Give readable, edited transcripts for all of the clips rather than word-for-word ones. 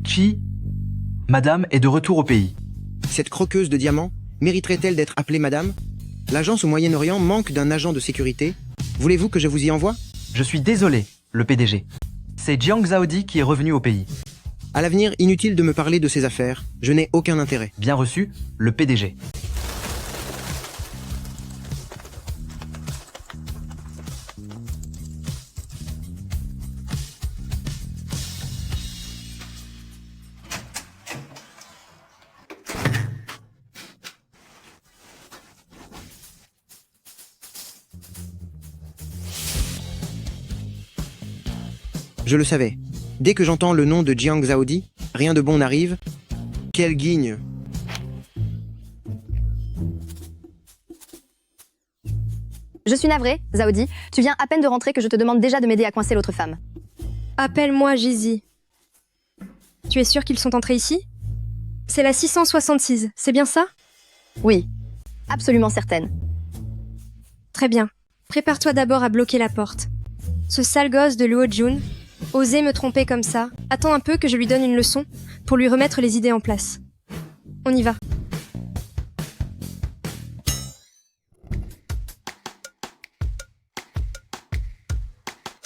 Chi, madame est de retour au pays. Cette croqueuse de diamants mériterait-elle d'être appelée madame? L'agence au Moyen-Orient manque d'un agent de sécurité. Voulez-vous que je vous y envoie? Je suis désolé, le PDG. C'est Jiang Zhaodi qui est revenu au pays. À l'avenir, inutile de me parler de ces affaires. Je n'ai aucun intérêt. Bien reçu, le PDG. Je le savais. Dès que j'entends le nom de Jiang Zhaodi, rien de bon n'arrive. Quelle guigne! Je suis navrée, Zhaodi. Tu viens à peine de rentrer que je te demande déjà de m'aider à coincer l'autre femme. Appelle-moi Gizi. Tu es sûr qu'ils sont entrés ici? C'est la 666, c'est bien ça? Oui, absolument certaine. Très bien. Prépare-toi d'abord à bloquer la porte. Ce sale gosse de Luo Jun, oser me tromper comme ça. Attends un peu que je lui donne une leçon pour lui remettre les idées en place. On y va.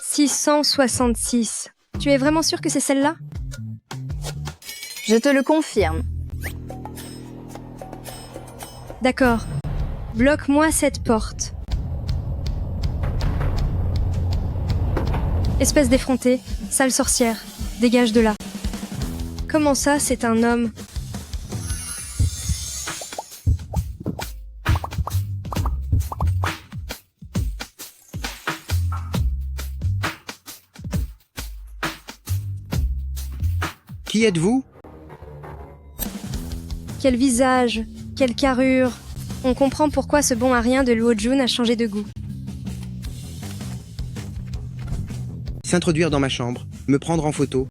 « 666. Tu es vraiment sûr que c'est celle-là? Je te le confirme. D'accord. Bloque-moi cette porte. Espèce d'effrontée, sale sorcière, dégage de là. Comment ça, c'est un homme? Qui êtes-vous? Quel visage, quelle carrure. On comprend pourquoi ce bon à rien de Luo Jun a changé de goût. S'introduire dans ma chambre, me prendre en photo.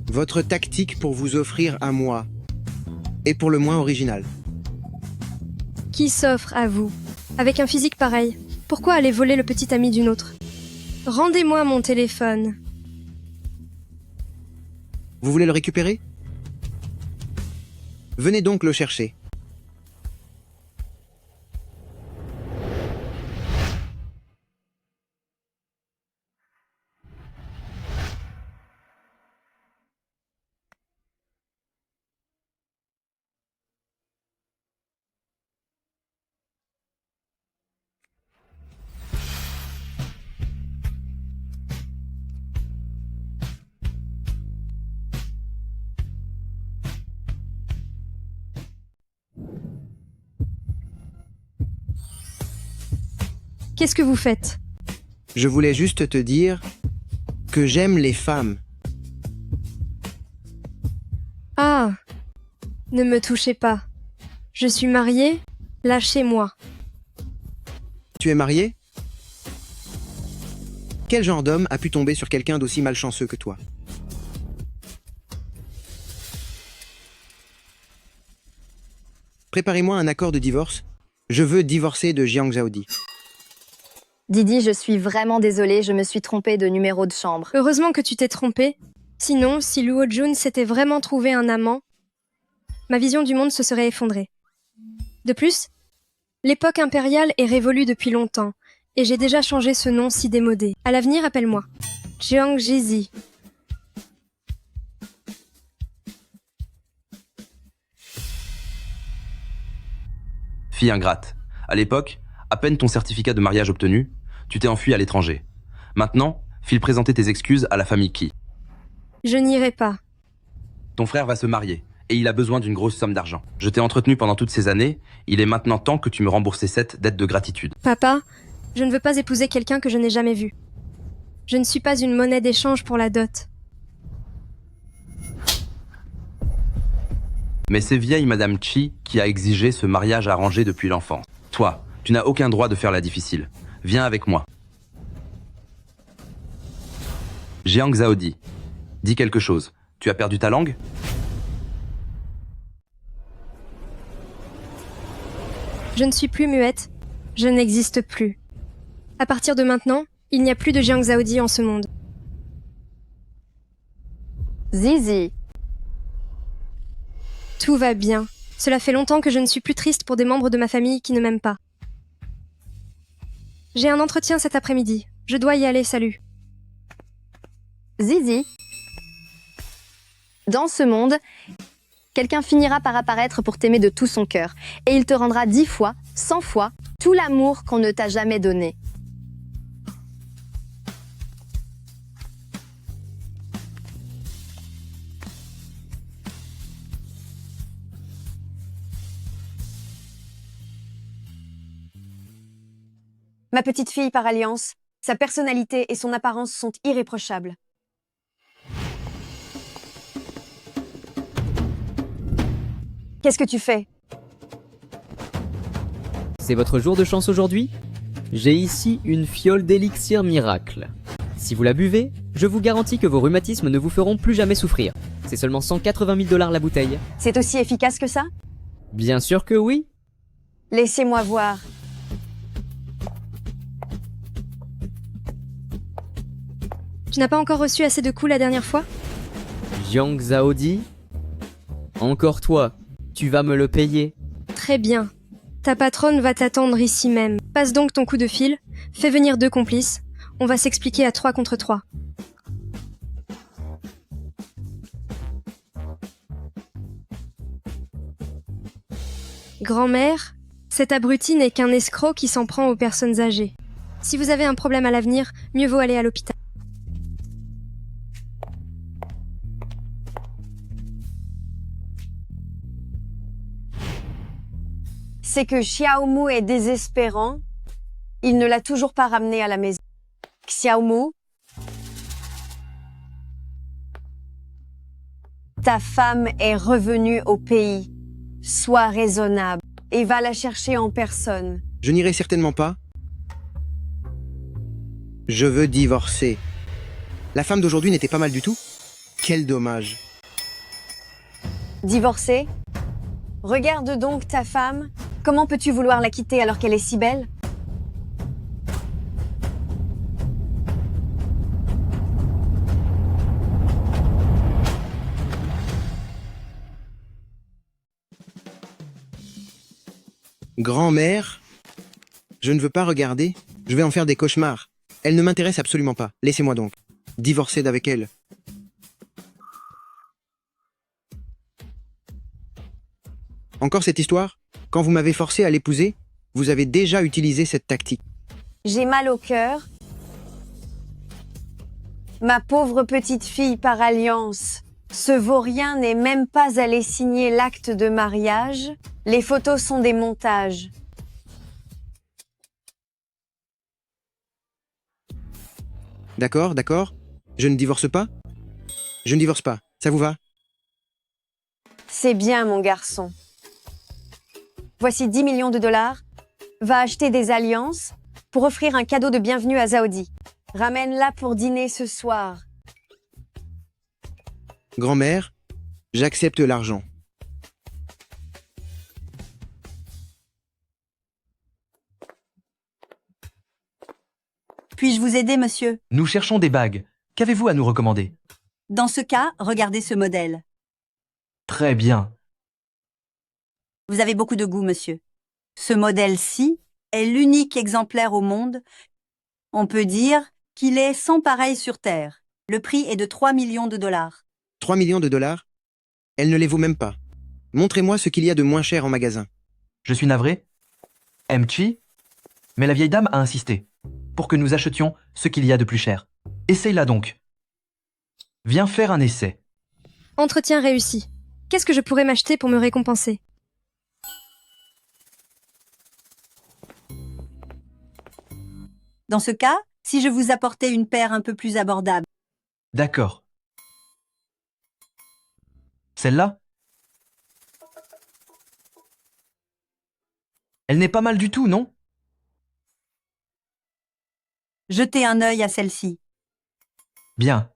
Votre tactique pour vous offrir à moi est pour le moins originale. Qui s'offre à vous? Avec un physique pareil, pourquoi aller voler le petit ami d'une autre? Rendez-moi mon téléphone. Vous voulez le récupérer? Venez donc le chercher. Qu'est-ce que vous faites? Je voulais juste te dire que j'aime les femmes. Ah! Ne me touchez pas. Je suis mariée, lâchez-moi. Tu es marié? Quel genre d'homme a pu tomber sur quelqu'un d'aussi malchanceux que toi? Préparez-moi un accord de divorce. Je veux divorcer de Jiang Zhaodi. Didi, je suis vraiment désolée, je me suis trompée de numéro de chambre. Heureusement que tu t'es trompée. Sinon, si Luo Jun s'était vraiment trouvé un amant, ma vision du monde se serait effondrée. De plus, l'époque impériale est révolue depuis longtemps, et j'ai déjà changé ce nom si démodé. À l'avenir, appelle-moi Jiang Jizi. Fille ingrate. À l'époque, à peine ton certificat de mariage obtenu, tu t'es enfui à l'étranger. Maintenant, file présenter tes excuses à la famille Qi. Je n'irai pas. Ton frère va se marier, et il a besoin d'une grosse somme d'argent. Je t'ai entretenu pendant toutes ces années, il est maintenant temps que tu me rembourses cette dette de gratitude. Papa, je ne veux pas épouser quelqu'un que je n'ai jamais vu. Je ne suis pas une monnaie d'échange pour la dot. Mais c'est vieille Madame Chi qui a exigé ce mariage arrangé depuis l'enfance. Toi, tu n'as aucun droit de faire la difficile. Viens avec moi. Jiang Zhaodi, dis quelque chose. Tu as perdu ta langue? Je ne suis plus muette. Je n'existe plus. À partir de maintenant, il n'y a plus de Jiang Zhaodi en ce monde. Zizi. Tout va bien. Cela fait longtemps que je ne suis plus triste pour des membres de ma famille qui ne m'aiment pas. J'ai un entretien cet après-midi. Je dois y aller, salut. Zizi. Dans ce monde, quelqu'un finira par apparaître pour t'aimer de tout son cœur, et il te rendra 10 fois, 100 fois, tout l'amour qu'on ne t'a jamais donné. Ma petite fille par alliance, sa personnalité et son apparence sont irréprochables. Qu'est-ce que tu fais? C'est votre jour de chance aujourd'hui? J'ai ici une fiole d'élixir miracle. Si vous la buvez, je vous garantis que vos rhumatismes ne vous feront plus jamais souffrir. C'est seulement 180 000 $ la bouteille. C'est aussi efficace que ça? Bien sûr que oui. Laissez-moi voir. Tu n'as pas encore reçu assez de coups la dernière fois? Jiang Zhaodi? Encore toi, tu vas me le payer. Très bien. Ta patronne va t'attendre ici même. Passe donc ton coup de fil, fais venir 2 complices. On va s'expliquer à 3 contre 3. Grand-mère, cet abruti n'est qu'un escroc qui s'en prend aux personnes âgées. Si vous avez un problème à l'avenir, mieux vaut aller à l'hôpital. C'est que Xiaomu est désespérant. Il ne l'a toujours pas ramené à la maison. Xiaomu, ta femme est revenue au pays. Sois raisonnable et va la chercher en personne. Je n'irai certainement pas. Je veux divorcer. La femme d'aujourd'hui n'était pas mal du tout. Quel dommage. Divorcer? Regarde donc ta femme. Comment peux-tu vouloir la quitter alors qu'elle est si belle? Grand-mère? Je ne veux pas regarder. Je vais en faire des cauchemars. Elle ne m'intéresse absolument pas. Laissez-moi donc. Divorcer d'avec elle. Encore cette histoire? Quand vous m'avez forcé à l'épouser, vous avez déjà utilisé cette tactique. J'ai mal au cœur. Ma pauvre petite fille par alliance. Ce vaurien n'est même pas allé signer l'acte de mariage. Les photos sont des montages. D'accord, d'accord. Je ne divorce pas? Je ne divorce pas. Ça vous va? C'est bien, mon garçon. Voici 10 millions de $. Va acheter des alliances pour offrir un cadeau de bienvenue à Zhaodi. Ramène-la pour dîner ce soir. Grand-mère, j'accepte l'argent. Puis-je vous aider, monsieur? Nous cherchons des bagues. Qu'avez-vous à nous recommander? Dans ce cas, regardez ce modèle. Très bien. Vous avez beaucoup de goût, monsieur. Ce modèle-ci est l'unique exemplaire au monde. On peut dire qu'il est sans pareil sur Terre. Le prix est de 3 millions de $. 3 millions de $? Elle ne les vaut même pas. Montrez-moi ce qu'il y a de moins cher en magasin. Je suis navré. Mchi? Mais la vieille dame a insisté pour que nous achetions ce qu'il y a de plus cher. Essaye-la donc. Viens faire un essai. Entretien réussi. Qu'est-ce que je pourrais m'acheter pour me récompenser? Dans ce cas, si je vous apportais une paire un peu plus abordable. D'accord. Celle-là? Elle n'est pas mal du tout, non? Jetez un œil à celle-ci. Bien.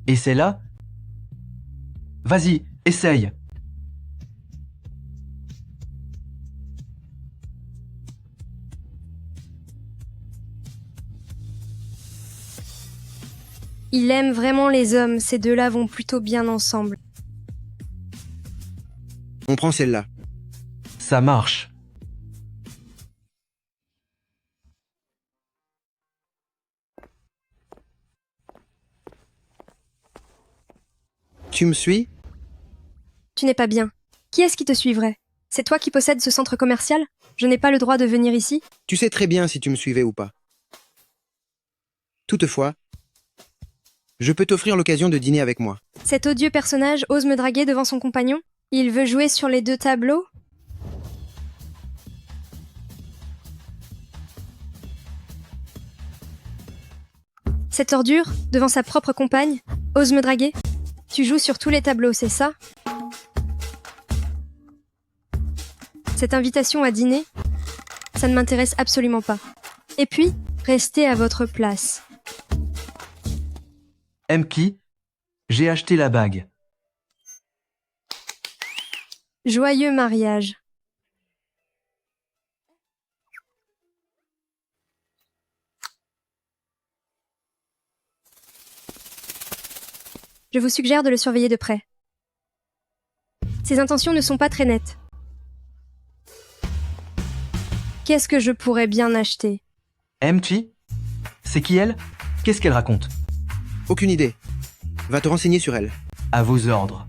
Et c'est là... Vas-y, essaye. Il aime vraiment les hommes, ces deux-là vont plutôt bien ensemble. On prend celle-là. Ça marche. Tu me suis? Tu n'es pas bien. Qui est-ce qui te suivrait? C'est toi qui possèdes ce centre commercial? Je n'ai pas le droit de venir ici? Tu sais très bien si tu me suivais ou pas. Toutefois, je peux t'offrir l'occasion de dîner avec moi. Cet odieux personnage ose me draguer devant son compagnon? Il veut jouer sur les deux tableaux? Cette ordure, devant sa propre compagne, ose me draguer? Tu joues sur tous les tableaux, c'est ça? Cette invitation à dîner, ça ne m'intéresse absolument pas. Et puis, restez à votre place. Mki, j'ai acheté la bague. Joyeux mariage. Je vous suggère de le surveiller de près. Ses intentions ne sont pas très nettes. Qu'est-ce que je pourrais bien acheter? Mki? C'est qui elle? Qu'est-ce qu'elle raconte? Aucune idée. Va te renseigner sur elle. À vos ordres.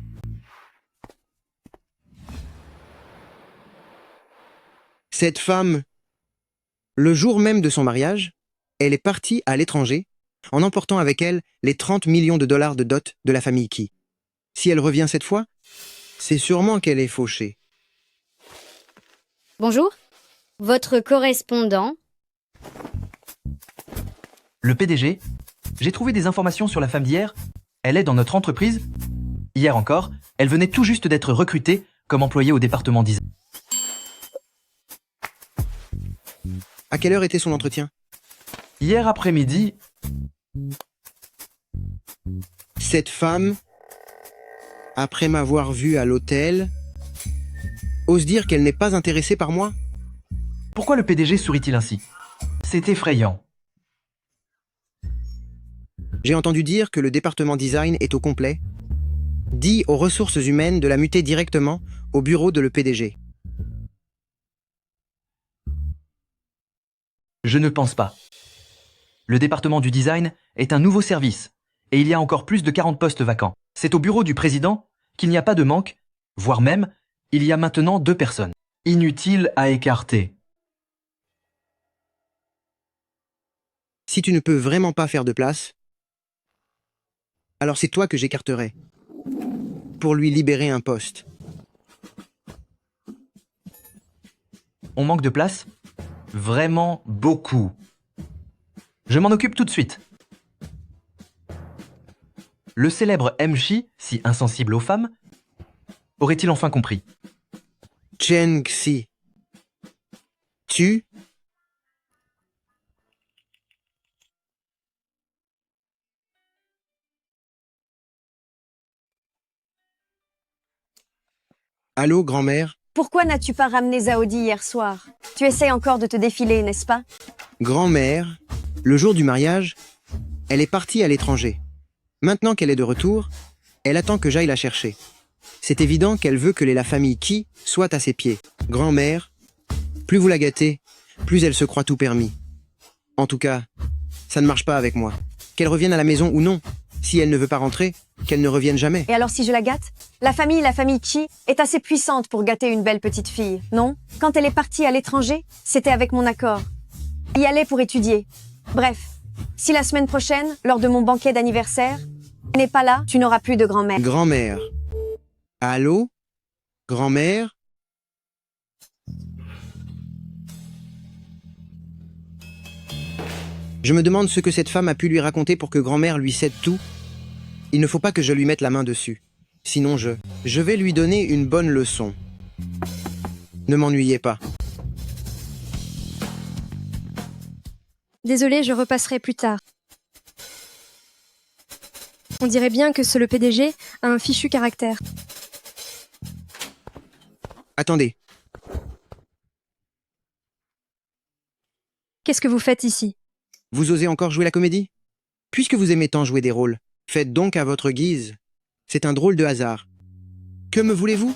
Cette femme, le jour même de son mariage, elle est partie à l'étranger en emportant avec elle les 30 millions de dollars de dot de la famille Key. Si elle revient cette fois, c'est sûrement qu'elle est fauchée. Bonjour, votre correspondant. Le PDG? J'ai trouvé des informations sur la femme d'hier. Elle est dans notre entreprise. Hier encore, elle venait tout juste d'être recrutée comme employée au département design. À quelle heure était son entretien? Hier après-midi, Cette femme, après m'avoir vu à l'hôtel, ose dire qu'elle n'est pas intéressée par moi? pourquoi le PDG sourit-il ainsi? C'est effrayant. J'ai entendu dire que le département design est au complet. Dis aux ressources humaines de la muter directement au bureau de le PDG. Je ne pense pas. Le département du design est un nouveau service, et il y a encore plus de 40 postes vacants. C'est au bureau du président qu'il n'y a pas de manque, voire même, il y a maintenant 2 personnes. Inutile à écarter. Si tu ne peux vraiment pas faire de place, alors c'est toi que j'écarterai pour lui libérer un poste. On manque de place? Vraiment beaucoup. Je m'en occupe tout de suite. Le célèbre Mchi, si insensible aux femmes, aurait-il enfin compris? Chen Xi. Tu? Allô, grand-mère? Pourquoi n'as-tu pas ramené Zaodi hier soir? Tu essayes encore de te défiler, n'est-ce pas? Grand-mère, le jour du mariage, elle est partie à l'étranger. Maintenant qu'elle est de retour, elle attend que j'aille la chercher. C'est évident qu'elle veut que la famille Key soit à ses pieds. Grand-mère, plus vous la gâtez, plus elle se croit tout permis. En tout cas, ça ne marche pas avec moi. Qu'elle revienne à la maison ou non, si elle ne veut pas rentrer, qu'elle ne revienne jamais. Et alors si je la gâte? La famille Chi est assez puissante pour gâter une belle petite fille, non? Quand elle est partie à l'étranger, c'était avec mon accord. Y aller pour étudier. Bref, si la semaine prochaine, lors de mon banquet d'anniversaire, elle n'est pas là, tu n'auras plus de grand-mère. Grand-mère. Allô? Grand-mère? Je me demande ce que cette femme a pu lui raconter pour que grand-mère lui cède tout. Il ne faut pas que je lui mette la main dessus. Sinon je vais lui donner une bonne leçon. Ne m'ennuyez pas. Désolée, je repasserai plus tard. On dirait bien que le PDG a un fichu caractère. Attendez, Qu'est-ce que vous faites ici? vous osez encore jouer la comédie? Puisque vous aimez tant jouer des rôles, faites donc à votre guise. C'est un drôle de hasard. Que me voulez-vous?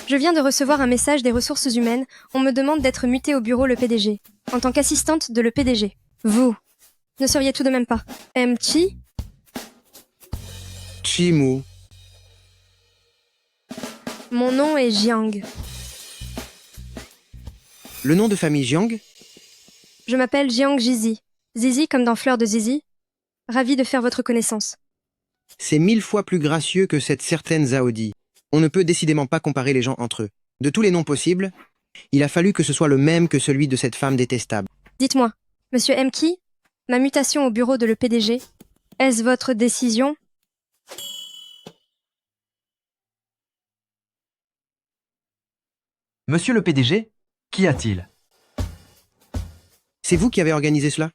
Je viens de recevoir un message des ressources humaines. On me demande d'être mutée au bureau le PDG, en tant qu'assistante de le PDG. Vous ne seriez tout de même pas Chi? Chimu. Mon nom est Jiang. Le nom de famille Jiang? Je m'appelle Jiang Jizi. Zizi comme dans Fleur de Zizi. Ravi de faire votre connaissance. C'est 1000 fois plus gracieux que cette certaine Zaodi. On ne peut décidément pas comparer les gens entre eux. De tous les noms possibles, il a fallu que ce soit le même que celui de cette femme détestable. Dites-moi, Monsieur Ki, ma mutation au bureau de le PDG, est-ce votre décision? Monsieur le PDG, qu'y a-t-il? C'est vous qui avez organisé cela?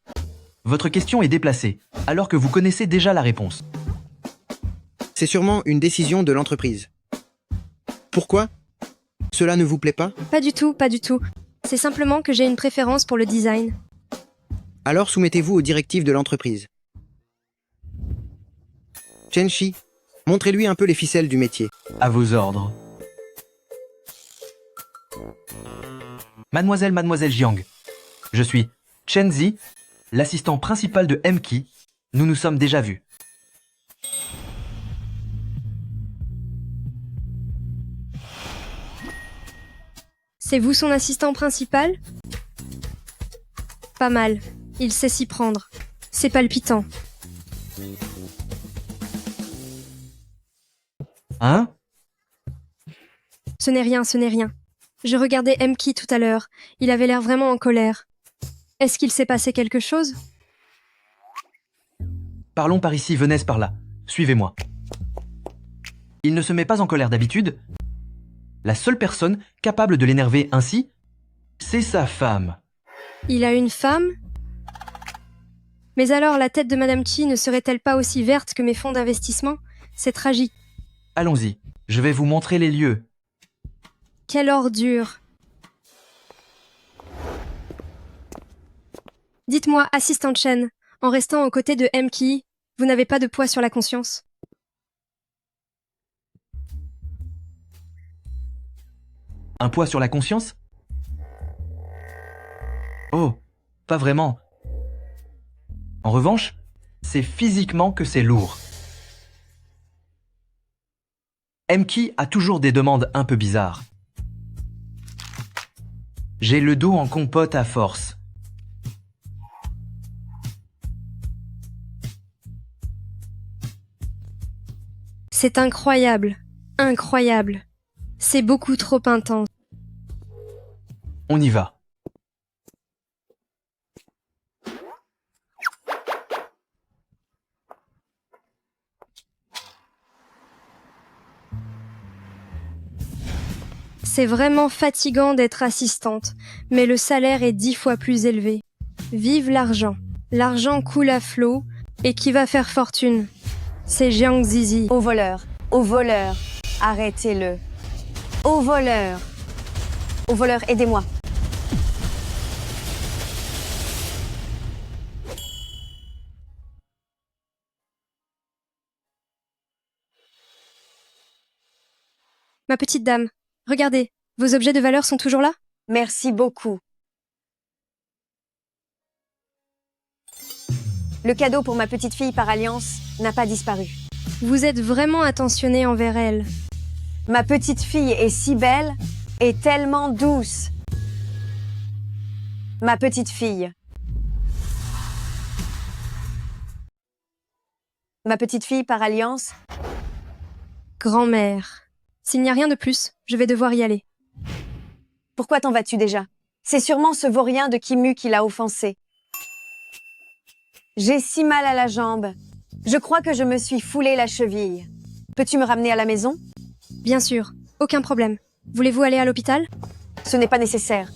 Votre question est déplacée, alors que vous connaissez déjà la réponse. C'est sûrement une décision de l'entreprise. Pourquoi? Cela ne vous plaît pas? Pas du tout, pas du tout. C'est simplement que j'ai une préférence pour le design. Alors soumettez-vous aux directives de l'entreprise. Chenshi, montrez-lui un peu les ficelles du métier. À vos ordres. Mademoiselle Jiang, je suis Chen Zi, l'assistant principal de Ki. Nous nous sommes déjà vus. C'est vous son assistant principal? Pas mal. Il sait s'y prendre. C'est palpitant. Hein? Ce n'est rien, ce n'est rien. Je regardais Ki tout à l'heure. Il avait l'air vraiment en colère. Est-ce qu'il s'est passé quelque chose? Parlons par ici, venez par là. Suivez-moi. Il ne se met pas en colère d'habitude. La seule personne capable de l'énerver ainsi, c'est sa femme. Il a une femme? Mais alors la tête de Madame Chi ne serait-elle pas aussi verte que mes fonds d'investissement? C'est tragique. Allons-y, je vais vous montrer les lieux. Quelle ordure! Dites-moi, assistant Chen, en restant aux côtés de Ki, vous n'avez pas de poids sur la conscience? Un poids sur la conscience? Oh, pas vraiment. En revanche, c'est physiquement que c'est lourd. Ki a toujours des demandes un peu bizarres. J'ai le dos en compote à force. C'est incroyable, incroyable. C'est beaucoup trop intense. On y va. C'est vraiment fatigant d'être assistante, mais le salaire est 10 fois plus élevé. Vive l'argent. L'argent coule à flot, et qui va faire fortune? C'est Jiang Zizi. Au voleur, arrêtez-le. Au voleur, aidez-moi. Ma petite dame, regardez, vos objets de valeur sont toujours là? Merci beaucoup. Le cadeau pour ma petite fille par alliance n'a pas disparu. Vous êtes vraiment attentionné envers elle. Ma petite fille est si belle et tellement douce. Ma petite fille. Ma petite fille par alliance. Grand-mère. S'il n'y a rien de plus, je vais devoir y aller. Pourquoi t'en vas-tu déjà? C'est sûrement ce vaurien de Kimu qui l'a offensé. J'ai si mal à la jambe. Je crois que je me suis foulé la cheville. Peux-tu me ramener à la maison? Bien sûr, aucun problème. Voulez-vous aller à l'hôpital? Ce n'est pas nécessaire.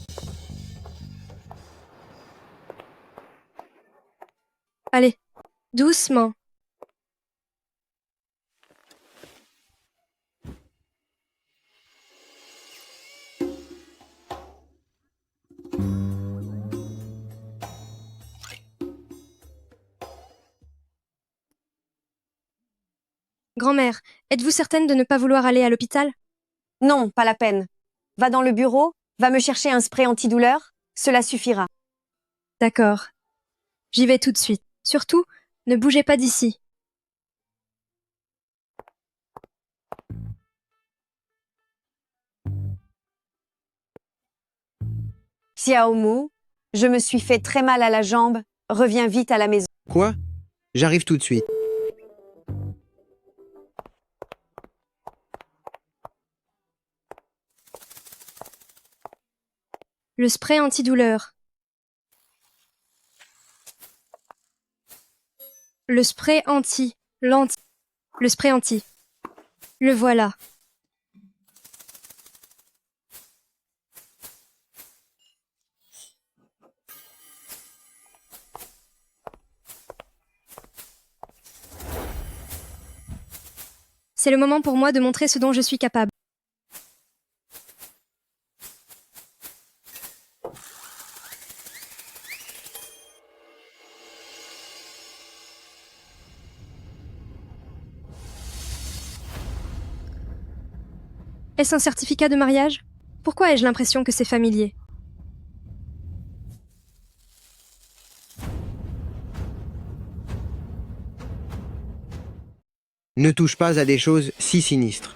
Allez, doucement. Grand-mère, êtes-vous certaine de ne pas vouloir aller à l'hôpital? Non, pas la peine. Va dans le bureau, va me chercher un spray antidouleur, cela suffira. D'accord. J'y vais tout de suite. Surtout, ne bougez pas d'ici. Xiaomu, je me suis fait très mal à la jambe, reviens vite à la maison. Quoi? J'arrive tout de suite. Le spray antidouleur. Le spray anti. Le spray anti. Le voilà. C'est le moment pour moi de montrer ce dont je suis capable. Est-ce un certificat de mariage? Pourquoi ai-je l'impression que c'est familier? Ne touche pas à des choses si sinistres.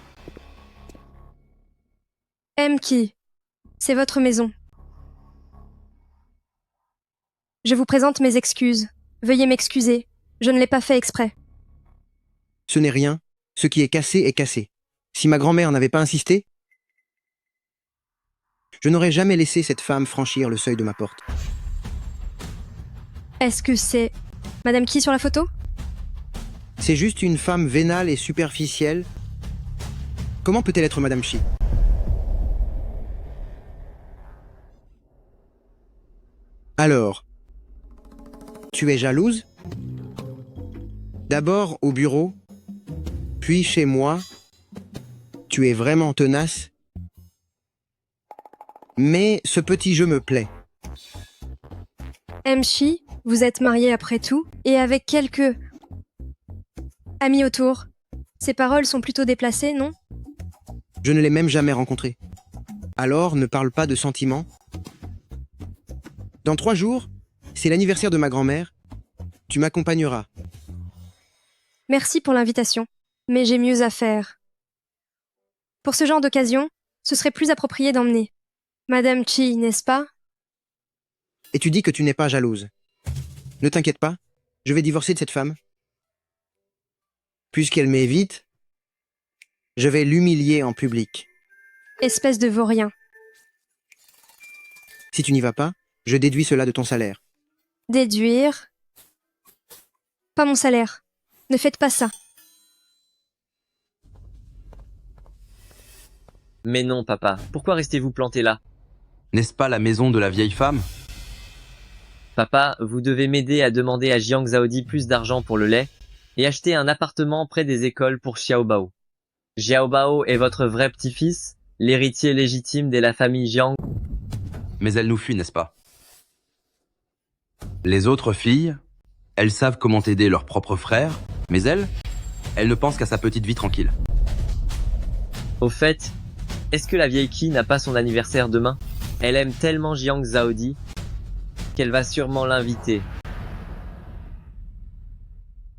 Qui? C'est votre maison. Je vous présente mes excuses. Veuillez m'excuser. Je ne l'ai pas fait exprès. Ce n'est rien. Ce qui est cassé est cassé. Si ma grand-mère n'avait pas insisté, je n'aurais jamais laissé cette femme franchir le seuil de ma porte. Est-ce que c'est Madame qui sur la photo? C'est juste une femme vénale et superficielle. Comment peut-elle être Madame Chi? Alors, tu es jalouse? D'abord au bureau, puis chez moi. Tu es vraiment tenace. Mais ce petit jeu me plaît. Chi, vous êtes mariée après tout, et avec quelques amis autour. Ces paroles sont plutôt déplacées, non? Je ne l'ai même jamais rencontrée. Alors, ne parle pas de sentiments. Dans 3 jours, c'est l'anniversaire de ma grand-mère. Tu m'accompagneras. Merci pour l'invitation, mais j'ai mieux à faire. Pour ce genre d'occasion, ce serait plus approprié d'emmener Madame Chi, n'est-ce pas? Et tu dis que tu n'es pas jalouse. Ne t'inquiète pas, je vais divorcer de cette femme. Puisqu'elle m'évite, je vais l'humilier en public. Espèce de vaurien. Si tu n'y vas pas, je déduis cela de ton salaire. Déduire? Pas mon salaire. Ne faites pas ça. Mais non, papa, pourquoi restez-vous planté là? N'est-ce pas la maison de la vieille femme? Papa, vous devez m'aider à demander à Jiang Zhaodi plus d'argent pour le lait et acheter un appartement près des écoles pour Xiaobao. Xiaobao est votre vrai petit-fils, l'héritier légitime de la famille Jiang. Mais elle nous fuit, n'est-ce pas? Les autres filles, elles savent comment aider leur propre frère, mais elle ne pense qu'à sa petite vie tranquille. Au fait, est-ce que la vieille Qi n'a pas son anniversaire demain? Elle aime tellement Jiang Zhaodi qu'elle va sûrement l'inviter.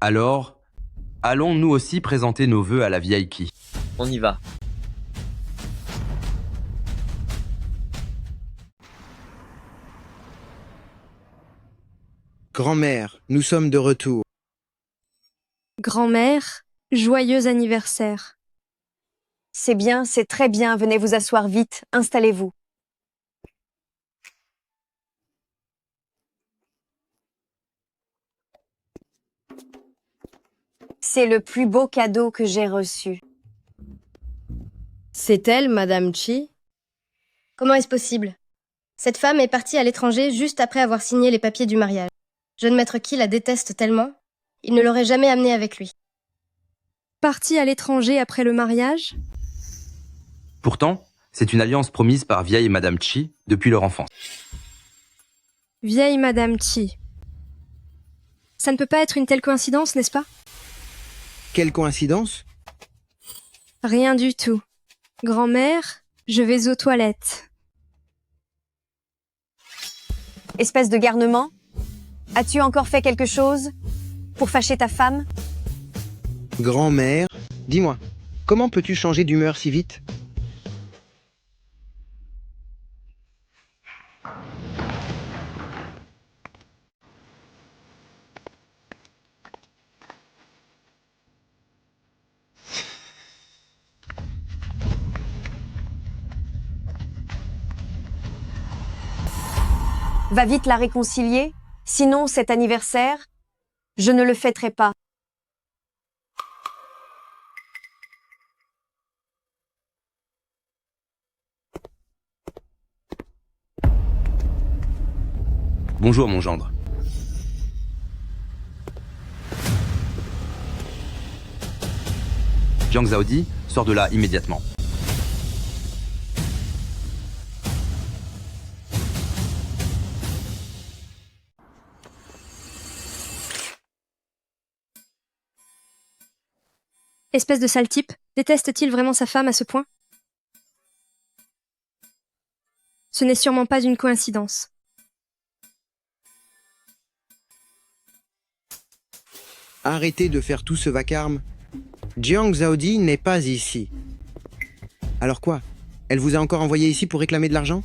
Alors, allons nous aussi présenter nos vœux à la vieille Qi. On y va. Grand-mère, nous sommes de retour. Grand-mère, joyeux anniversaire. C'est bien, c'est très bien, venez vous asseoir vite, installez-vous. C'est le plus beau cadeau que j'ai reçu. C'est elle, Madame Chi? Comment est-ce possible? Cette femme est partie à l'étranger juste après avoir signé les papiers du mariage. Jeune maître Qi la déteste tellement, il ne l'aurait jamais amenée avec lui. Partie à l'étranger après le mariage? Pourtant, c'est une alliance promise par vieille Madame Chi depuis leur enfance. Vieille Madame Chi. Ça ne peut pas être une telle coïncidence, n'est-ce pas? Quelle coïncidence? Rien du tout. Grand-mère, je vais aux toilettes. Espèce de garnement, as-tu encore fait quelque chose pour fâcher ta femme? Grand-mère, dis-moi, comment peux-tu changer d'humeur si vite? Va vite la réconcilier, sinon cet anniversaire, je ne le fêterai pas. Bonjour mon gendre. Jiang Zaodi, sors de là immédiatement. Espèce de sale type, déteste-t-il vraiment sa femme à ce point? Ce n'est sûrement pas une coïncidence. Arrêtez de faire tout ce vacarme. Jiang Zaodi n'est pas ici. Alors quoi? Elle vous a encore envoyé ici pour réclamer de l'argent?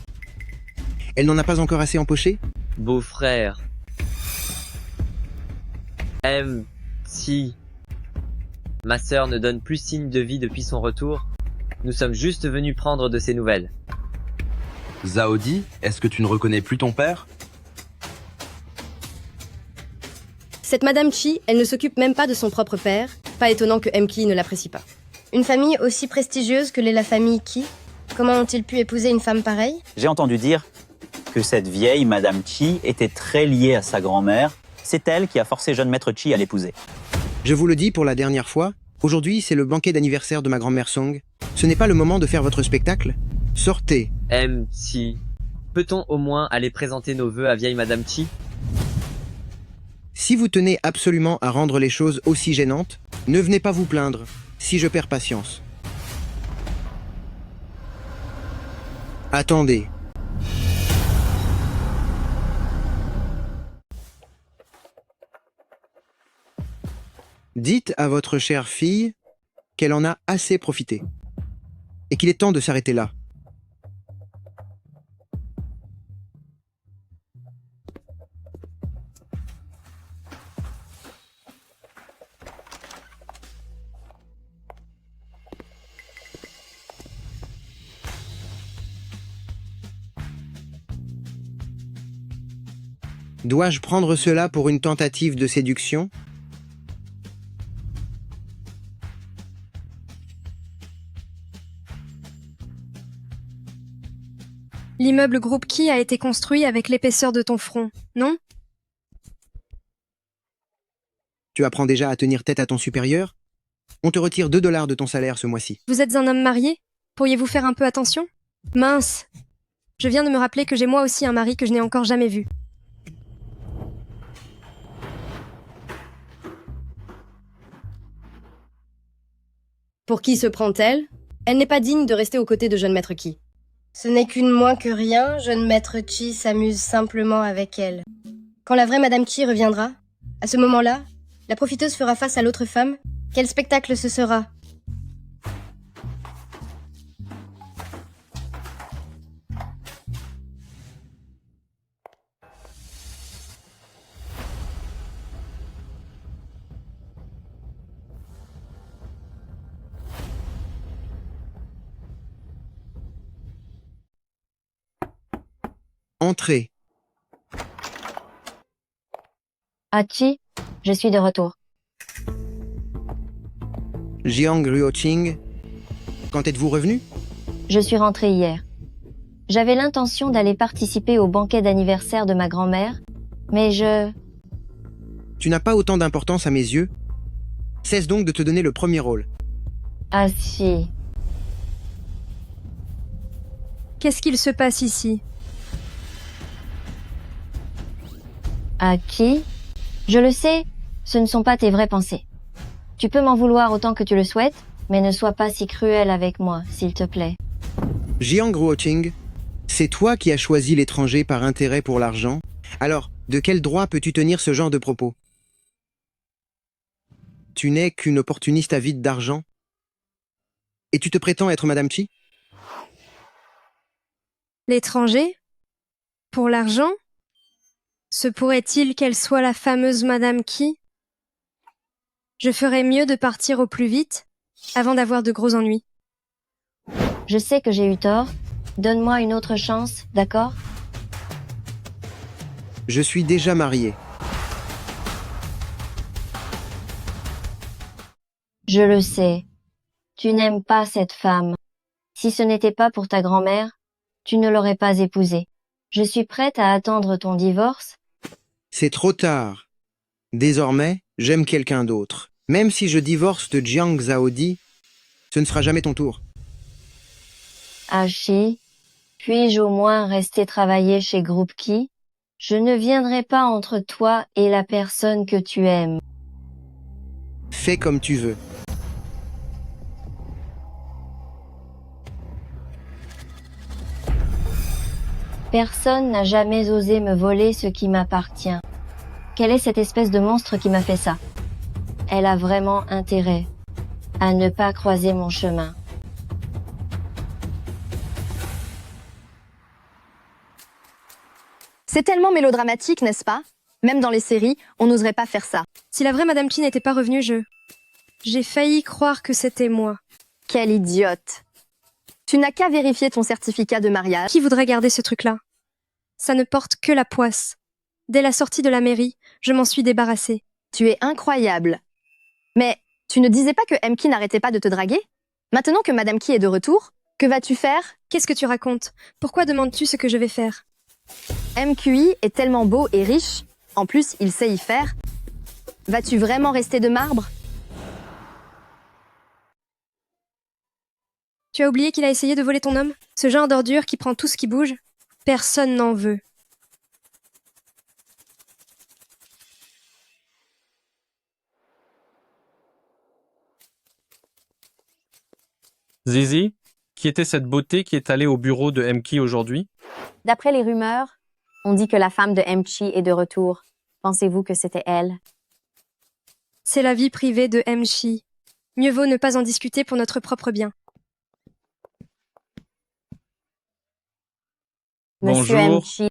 Elle n'en a pas encore assez empoché? Beau-frère. Si ma sœur ne donne plus signe de vie depuis son retour, nous sommes juste venus prendre de ses nouvelles. Zaodi, est-ce que tu ne reconnais plus ton père? Cette Madame Chi, elle ne s'occupe même pas de son propre père. Pas étonnant que Ki ne l'apprécie pas. Une famille aussi prestigieuse que l'est la famille Qi, comment ont-ils pu épouser une femme pareille? J'ai entendu dire que cette vieille Madame Chi était très liée à sa grand-mère. C'est elle qui a forcé jeune maître Chi à l'épouser. Je vous le dis pour la dernière fois, aujourd'hui c'est le banquet d'anniversaire de ma grand-mère Song. Ce n'est pas le moment de faire votre spectacle. Sortez. Si, peut-on au moins aller présenter nos vœux à vieille Madame Chi? Si vous tenez absolument à rendre les choses aussi gênantes, ne venez pas vous plaindre, si je perds patience. Attendez. Dites à votre chère fille qu'elle en a assez profité et qu'il est temps de s'arrêter là. Dois-je prendre cela pour une tentative de séduction? L'immeuble groupe Qi a été construit avec l'épaisseur de ton front, non? Tu apprends déjà à tenir tête à ton supérieur? On te retire 2 $ de ton salaire ce mois-ci. Vous êtes un homme marié? Pourriez-vous faire un peu attention? Mince! Je viens de me rappeler que j'ai moi aussi un mari que je n'ai encore jamais vu. Pour qui se prend-elle? Elle n'est pas digne de rester aux côtés de jeune maître Qi. Ce n'est qu'une moins que rien, jeune maître Qi s'amuse simplement avec elle. Quand la vraie Madame Qi reviendra, à ce moment-là, la profiteuse fera face à l'autre femme. Quel spectacle ce sera? Entrez. Chi, je suis de retour. Jiang Ruoqing, quand êtes-vous revenu? Je suis rentrée hier. J'avais l'intention d'aller participer au banquet d'anniversaire de ma grand-mère, mais Tu n'as pas autant d'importance à mes yeux. Cesse donc de te donner le premier rôle. Ah si. Qu'est-ce qu'il se passe ici? Qui? Je le sais, ce ne sont pas tes vraies pensées. Tu peux m'en vouloir autant que tu le souhaites, Mais ne sois pas si cruel avec moi, s'il te plaît. Jiang Ruoqing, c'est toi qui as choisi l'étranger par intérêt pour l'argent. Alors, de quel droit peux-tu tenir ce genre de propos? Tu n'es qu'une opportuniste avide d'argent? Et tu te prétends être Madame Chi? L'étranger? Pour l'argent? Se pourrait-il qu'elle soit la fameuse Madame qui? Je ferais mieux de partir au plus vite, avant d'avoir de gros ennuis. Je sais que j'ai eu tort. Donne-moi une autre chance, d'accord? Je suis déjà marié. Je le sais. Tu n'aimes pas cette femme. Si ce n'était pas pour ta grand-mère, tu ne l'aurais pas épousée. Je suis prête à attendre ton divorce. C'est trop tard. Désormais, j'aime quelqu'un d'autre. Même si je divorce de Jiang Zhaodi, ce ne sera jamais ton tour. Ashi, puis-je au moins rester travailler chez Groupe Ki? Je ne viendrai pas entre toi et la personne que tu aimes. Fais comme tu veux. Personne n'a jamais osé me voler ce qui m'appartient. Quelle est cette espèce de monstre qui m'a fait ça? Elle a vraiment intérêt à ne pas croiser mon chemin. C'est tellement mélodramatique, n'est-ce pas? Même dans les séries, on n'oserait pas faire ça. Si la vraie Madame Chi n'était pas revenue, j'ai failli croire que c'était moi. Quelle idiote! Tu n'as qu'à vérifier ton certificat de mariage. Qui voudrait garder ce truc-là? Ça ne porte que la poisse. Dès la sortie de la mairie, je m'en suis débarrassée. Tu es incroyable. Mais tu ne disais pas que MK n'arrêtait pas de te draguer? Maintenant que Madame Ki est de retour, que vas-tu faire? Qu'est-ce que tu racontes? Pourquoi demandes-tu ce que je vais faire? MQI est tellement beau et riche. En plus, il sait y faire. Vas-tu vraiment rester de marbre? Tu as oublié qu'il a essayé de voler ton homme? Ce genre d'ordure qui prend tout ce qui bouge? Personne n'en veut. Zizi, qui était cette beauté qui est allée au bureau de MK aujourd'hui? D'après les rumeurs, on dit que la femme de MK est de retour. Pensez-vous que c'était elle? C'est la vie privée de MK. Mieux vaut ne pas en discuter pour notre propre bien. Monsieur Bonjour. MK.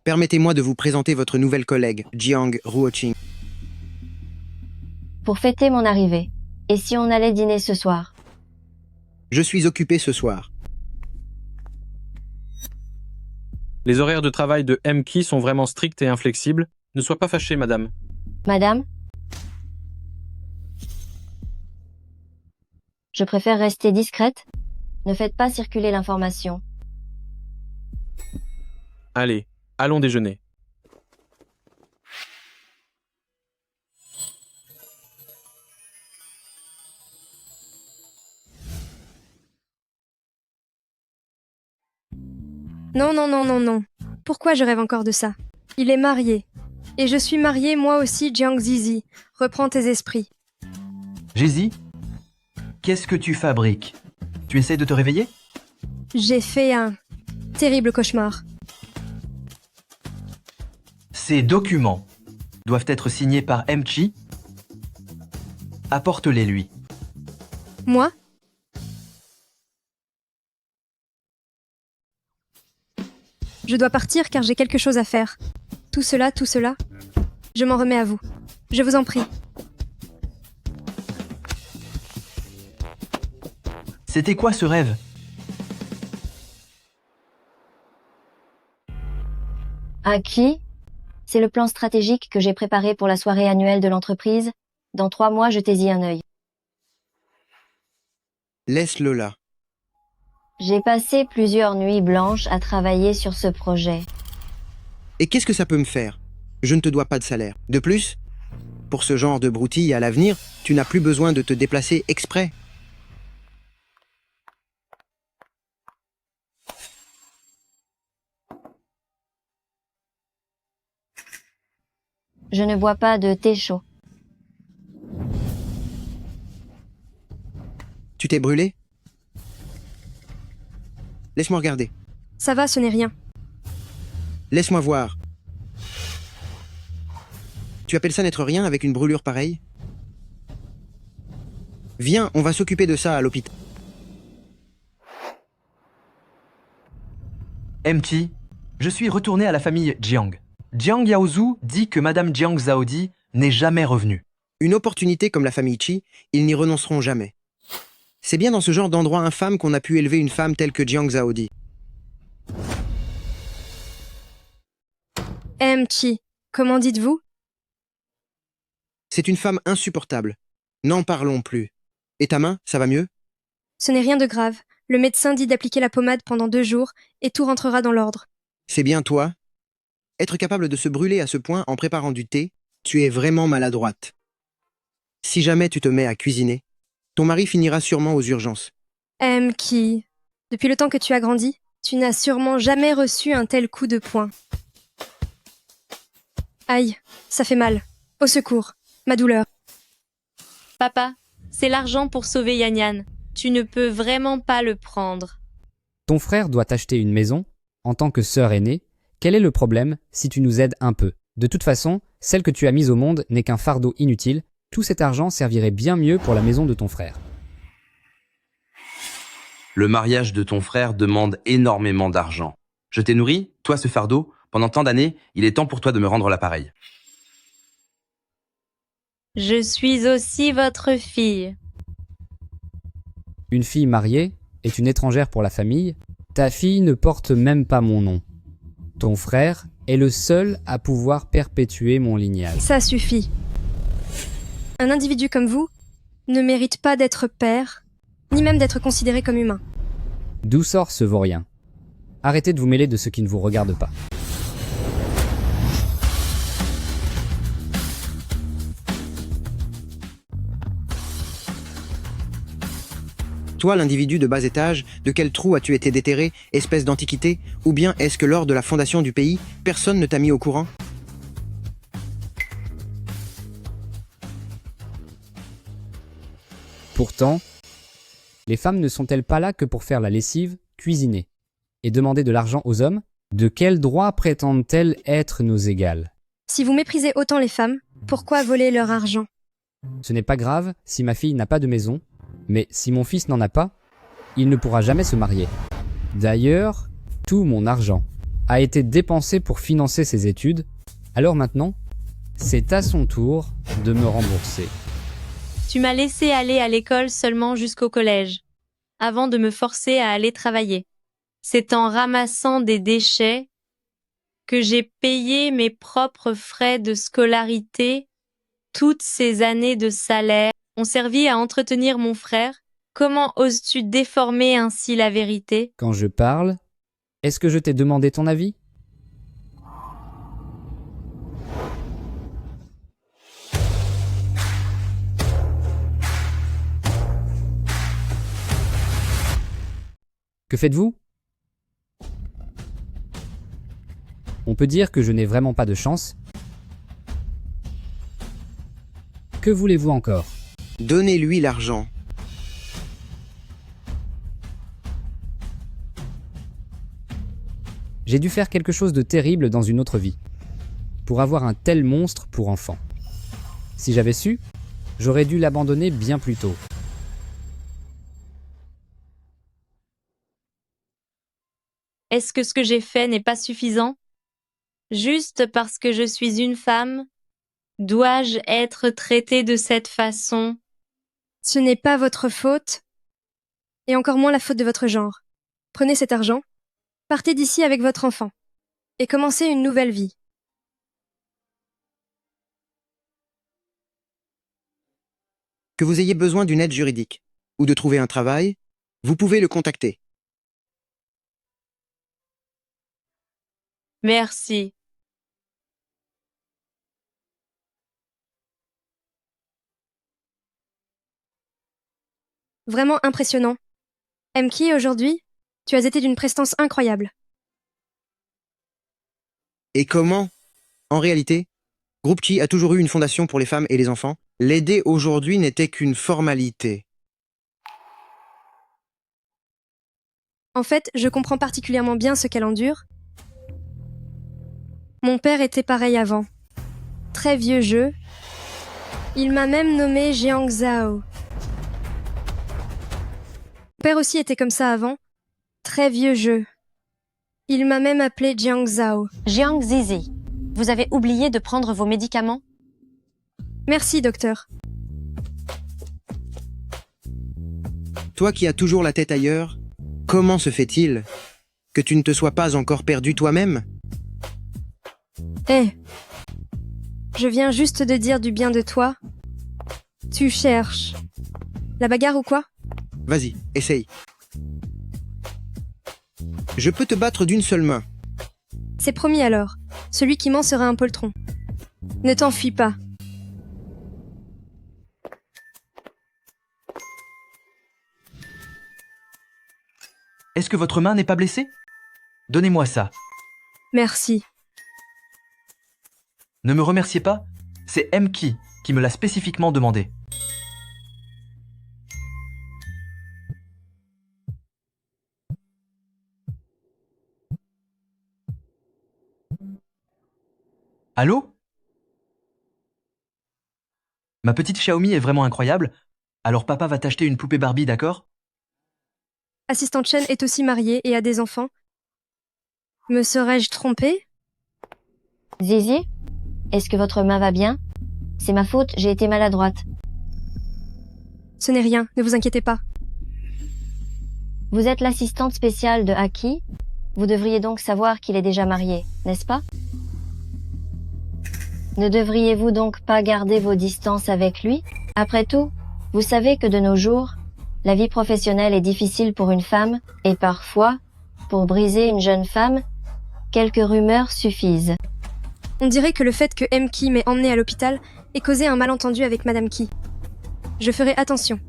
Permettez-moi de vous présenter votre nouvelle collègue, Jiang Ruoqing. Pour fêter mon arrivée. Et si on allait dîner ce soir? Je suis occupé ce soir. Les horaires de travail de MK sont vraiment stricts et inflexibles. Ne sois pas fâchée, madame. Madame? Je préfère rester discrète. Ne faites pas circuler l'information. Allez, allons déjeuner. Non, non, non, non, non. Pourquoi je rêve encore de ça? Il est marié. Et je suis mariée moi aussi, Jiang Zizi. Reprends tes esprits. Jési, qu'est-ce que tu fabriques? Tu essaies de te réveiller? J'ai fait un terrible cauchemar. Ces documents doivent être signés par MK. Apporte-les lui. Moi? Je dois partir car j'ai quelque chose à faire. Tout cela, je m'en remets à vous. Je vous en prie. C'était quoi ce rêve? À qui? C'est le plan stratégique que j'ai préparé pour la soirée annuelle de l'entreprise. Dans 3 mois, jetez-y un œil. Laisse-le là. J'ai passé plusieurs nuits blanches à travailler sur ce projet. Et qu'est-ce que ça peut me faire? Je ne te dois pas de salaire. De plus, pour ce genre de broutille à l'avenir, tu n'as plus besoin de te déplacer exprès. Je ne bois pas de thé chaud. Tu t'es brûlé? Laisse-moi regarder. Ça va, ce n'est rien. Laisse-moi voir. Tu appelles ça n'être rien avec une brûlure pareille? Viens, on va s'occuper de ça à l'hôpital. MT, je suis retourné à la famille Jiang. Jiang Yaozhu dit que Madame Jiang Zaodi n'est jamais revenue. Une opportunité comme la famille Qi, ils n'y renonceront jamais. C'est bien dans ce genre d'endroit infâme qu'on a pu élever une femme telle que Jiang Zaodi. Chi, comment dites-vous? C'est une femme insupportable. N'en parlons plus. Et ta main, ça va mieux? Ce n'est rien de grave. Le médecin dit d'appliquer la pommade pendant 2 jours et tout rentrera dans l'ordre. C'est bien toi? Être capable de se brûler à ce point en préparant du thé, tu es vraiment maladroite. Si jamais tu te mets à cuisiner, ton mari finira sûrement aux urgences. Qui, depuis le temps que tu as grandi, tu n'as sûrement jamais reçu un tel coup de poing. Aïe, ça fait mal. Au secours, ma douleur. Papa, c'est l'argent pour sauver Yan Yan. Tu ne peux vraiment pas le prendre. Ton frère doit t'acheter une maison. En tant que sœur aînée, quel est le problème si tu nous aides un peu? De toute façon, celle que tu as mise au monde n'est qu'un fardeau inutile. Tout cet argent servirait bien mieux pour la maison de ton frère. Le mariage de ton frère demande énormément d'argent. Je t'ai nourri, toi ce fardeau, pendant tant d'années, il est temps pour toi de me rendre l'appareil. Je suis aussi votre fille. Une fille mariée est une étrangère pour la famille. Ta fille ne porte même pas mon nom. Ton frère est le seul à pouvoir perpétuer mon lignage. Ça suffit. Un individu comme vous ne mérite pas d'être père, ni même d'être considéré comme humain. D'où sort ce vaurien? Arrêtez de vous mêler de ce qui ne vous regarde pas. Toi, l'individu de bas étage, de quel trou as-tu été déterré, espèce d'antiquité? Ou bien est-ce que lors de la fondation du pays, personne ne t'a mis au courant? Pourtant, les femmes ne sont-elles pas là que pour faire la lessive, cuisiner et demander de l'argent aux hommes? De quel droit prétendent-elles être nos égales? Si vous méprisez autant les femmes, pourquoi voler leur argent? Ce n'est pas grave si ma fille n'a pas de maison, mais si mon fils n'en a pas, il ne pourra jamais se marier. D'ailleurs, tout mon argent a été dépensé pour financer ses études, alors maintenant, c'est à son tour de me rembourser. Tu m'as laissé aller à l'école seulement jusqu'au collège, avant de me forcer à aller travailler. C'est en ramassant des déchets que j'ai payé mes propres frais de scolarité. Toutes ces années de salaire ont servi à entretenir mon frère. Comment oses-tu déformer ainsi la vérité? Quand je parle, est-ce que je t'ai demandé ton avis? Que faites-vous? On peut dire que je n'ai vraiment pas de chance. Que voulez-vous encore? Donnez-lui l'argent. J'ai dû faire quelque chose de terrible dans une autre vie, pour avoir un tel monstre pour enfant. Si j'avais su, j'aurais dû l'abandonner bien plus tôt. Est-ce que ce que j'ai fait n'est pas suffisant? Juste parce que je suis une femme, dois-je être traitée de cette façon? Ce n'est pas votre faute, et encore moins la faute de votre genre. Prenez cet argent, partez d'ici avec votre enfant, et commencez une nouvelle vie. Que vous ayez besoin d'une aide juridique, ou de trouver un travail, vous pouvez le contacter. Merci. Vraiment impressionnant. Ki, aujourd'hui, tu as été d'une prestance incroyable. Et comment? En réalité, Groupe Qi a toujours eu une fondation pour les femmes et les enfants. L'aider aujourd'hui n'était qu'une formalité. En fait, je comprends particulièrement bien ce qu'elle endure. Mon père était pareil avant. Très vieux jeu. Il m'a même nommé Jiang Zhao. Mon père aussi était comme ça avant. Très vieux jeu. Il m'a même appelé Jiang Zhao. Jiang Zizi, vous avez oublié de prendre vos médicaments? Merci, docteur. Toi qui as toujours la tête ailleurs, comment se fait-il que tu ne te sois pas encore perdu toi-même? Je viens juste de dire du bien de toi. Tu cherches la bagarre ou quoi? Vas-y, essaye. Je peux te battre d'une seule main. C'est promis alors. Celui qui ment sera un poltron. Ne t'enfuis pas. Est-ce que votre main n'est pas blessée? Donnez-moi ça. Merci. Ne me remerciez pas, c'est M-Key qui me l'a spécifiquement demandé. Allô? Ma petite Xiaomi est vraiment incroyable, alors papa va t'acheter une poupée Barbie, d'accord? Assistante Chen est aussi mariée et a des enfants. Me serais-je trompée? Zizi, est-ce que votre main va bien? C'est ma faute, j'ai été maladroite. Ce n'est rien, ne vous inquiétez pas. Vous êtes l'assistante spéciale de Aki. Vous devriez donc savoir qu'il est déjà marié, n'est-ce pas? Ne devriez-vous donc pas garder vos distances avec lui? Après tout, vous savez que de nos jours, la vie professionnelle est difficile pour une femme, et parfois, pour briser une jeune femme, quelques rumeurs suffisent. On dirait que le fait que M-Key m'ait emmené à l'hôpital ait causé un malentendu avec Madame Key. Je ferai attention.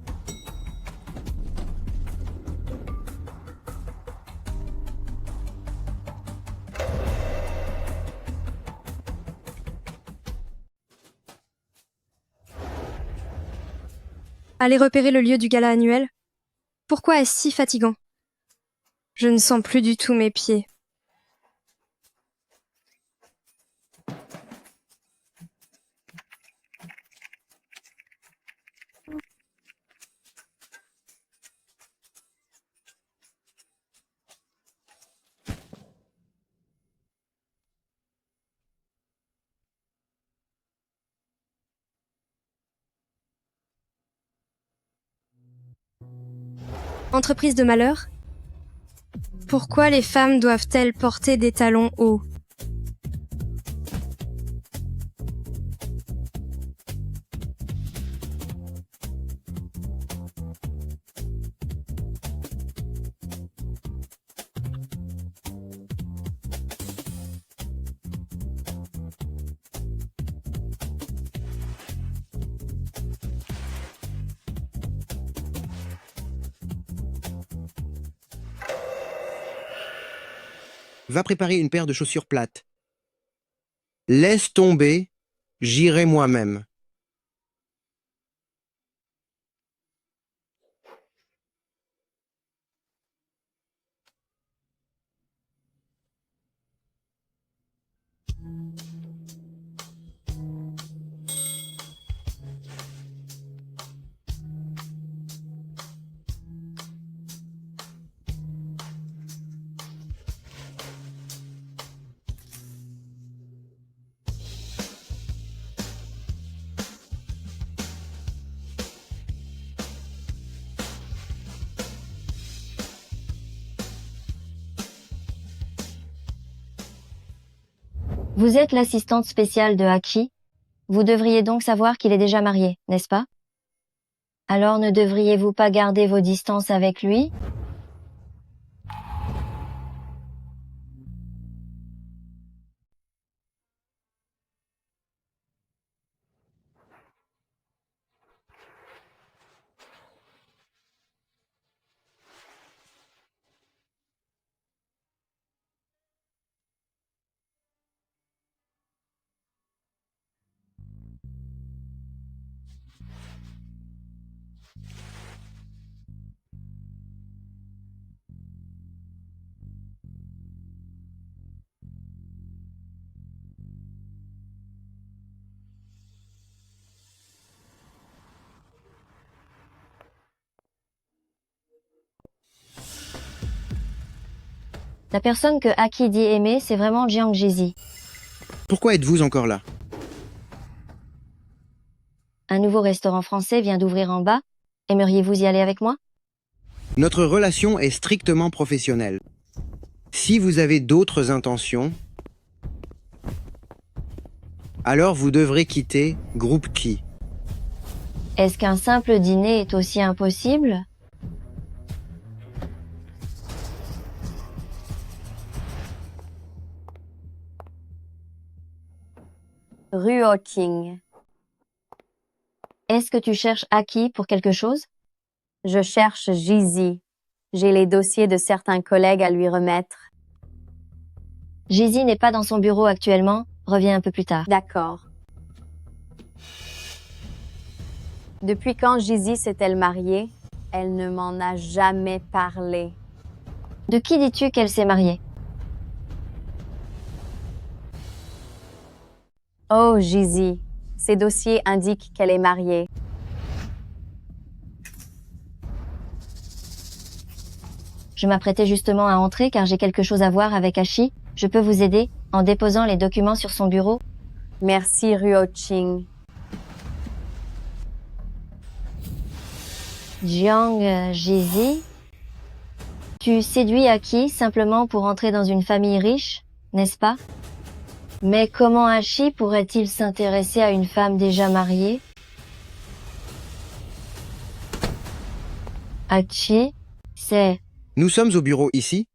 Allez repérer le lieu du gala annuel. Pourquoi est-ce si fatigant? Je ne sens plus du tout mes pieds. Entreprise de malheur? Pourquoi les femmes doivent-elles porter des talons hauts? Va préparer une paire de chaussures plates. Laisse tomber, j'irai moi-même. Vous êtes l'assistante spéciale de Aki. Vous devriez donc savoir qu'il est déjà marié, n'est-ce pas? Alors ne devriez-vous pas garder vos distances avec lui? La personne que Aki dit aimer, c'est vraiment Jiang Jizi. Pourquoi êtes-vous encore là? Un nouveau restaurant français vient d'ouvrir en bas. Aimeriez-vous y aller avec moi? Notre relation est strictement professionnelle. Si vous avez d'autres intentions, alors vous devrez quitter Groupe Ki. Est-ce qu'un simple dîner est aussi impossible? Ruoqing. Est-ce que tu cherches Aki pour quelque chose? Je cherche Jizi. J'ai les dossiers de certains collègues à lui remettre. Jizi n'est pas dans son bureau actuellement. Reviens un peu plus tard. D'accord. Depuis quand Jizi s'est-elle mariée? Elle ne m'en a jamais parlé. De qui dis-tu qu'elle s'est mariée? Oh, Jizi. Ses dossiers indiquent qu'elle est mariée. Je m'apprêtais justement à entrer car j'ai quelque chose à voir avec Ashi. Je peux vous aider en déposant les documents sur son bureau? Merci, Ruoqing. Jiang Jizi? Tu séduis Aki simplement pour entrer dans une famille riche, n'est-ce pas? Mais comment Ashi pourrait-il s'intéresser à une femme déjà mariée? Achi, c'est... Nous sommes au bureau ici.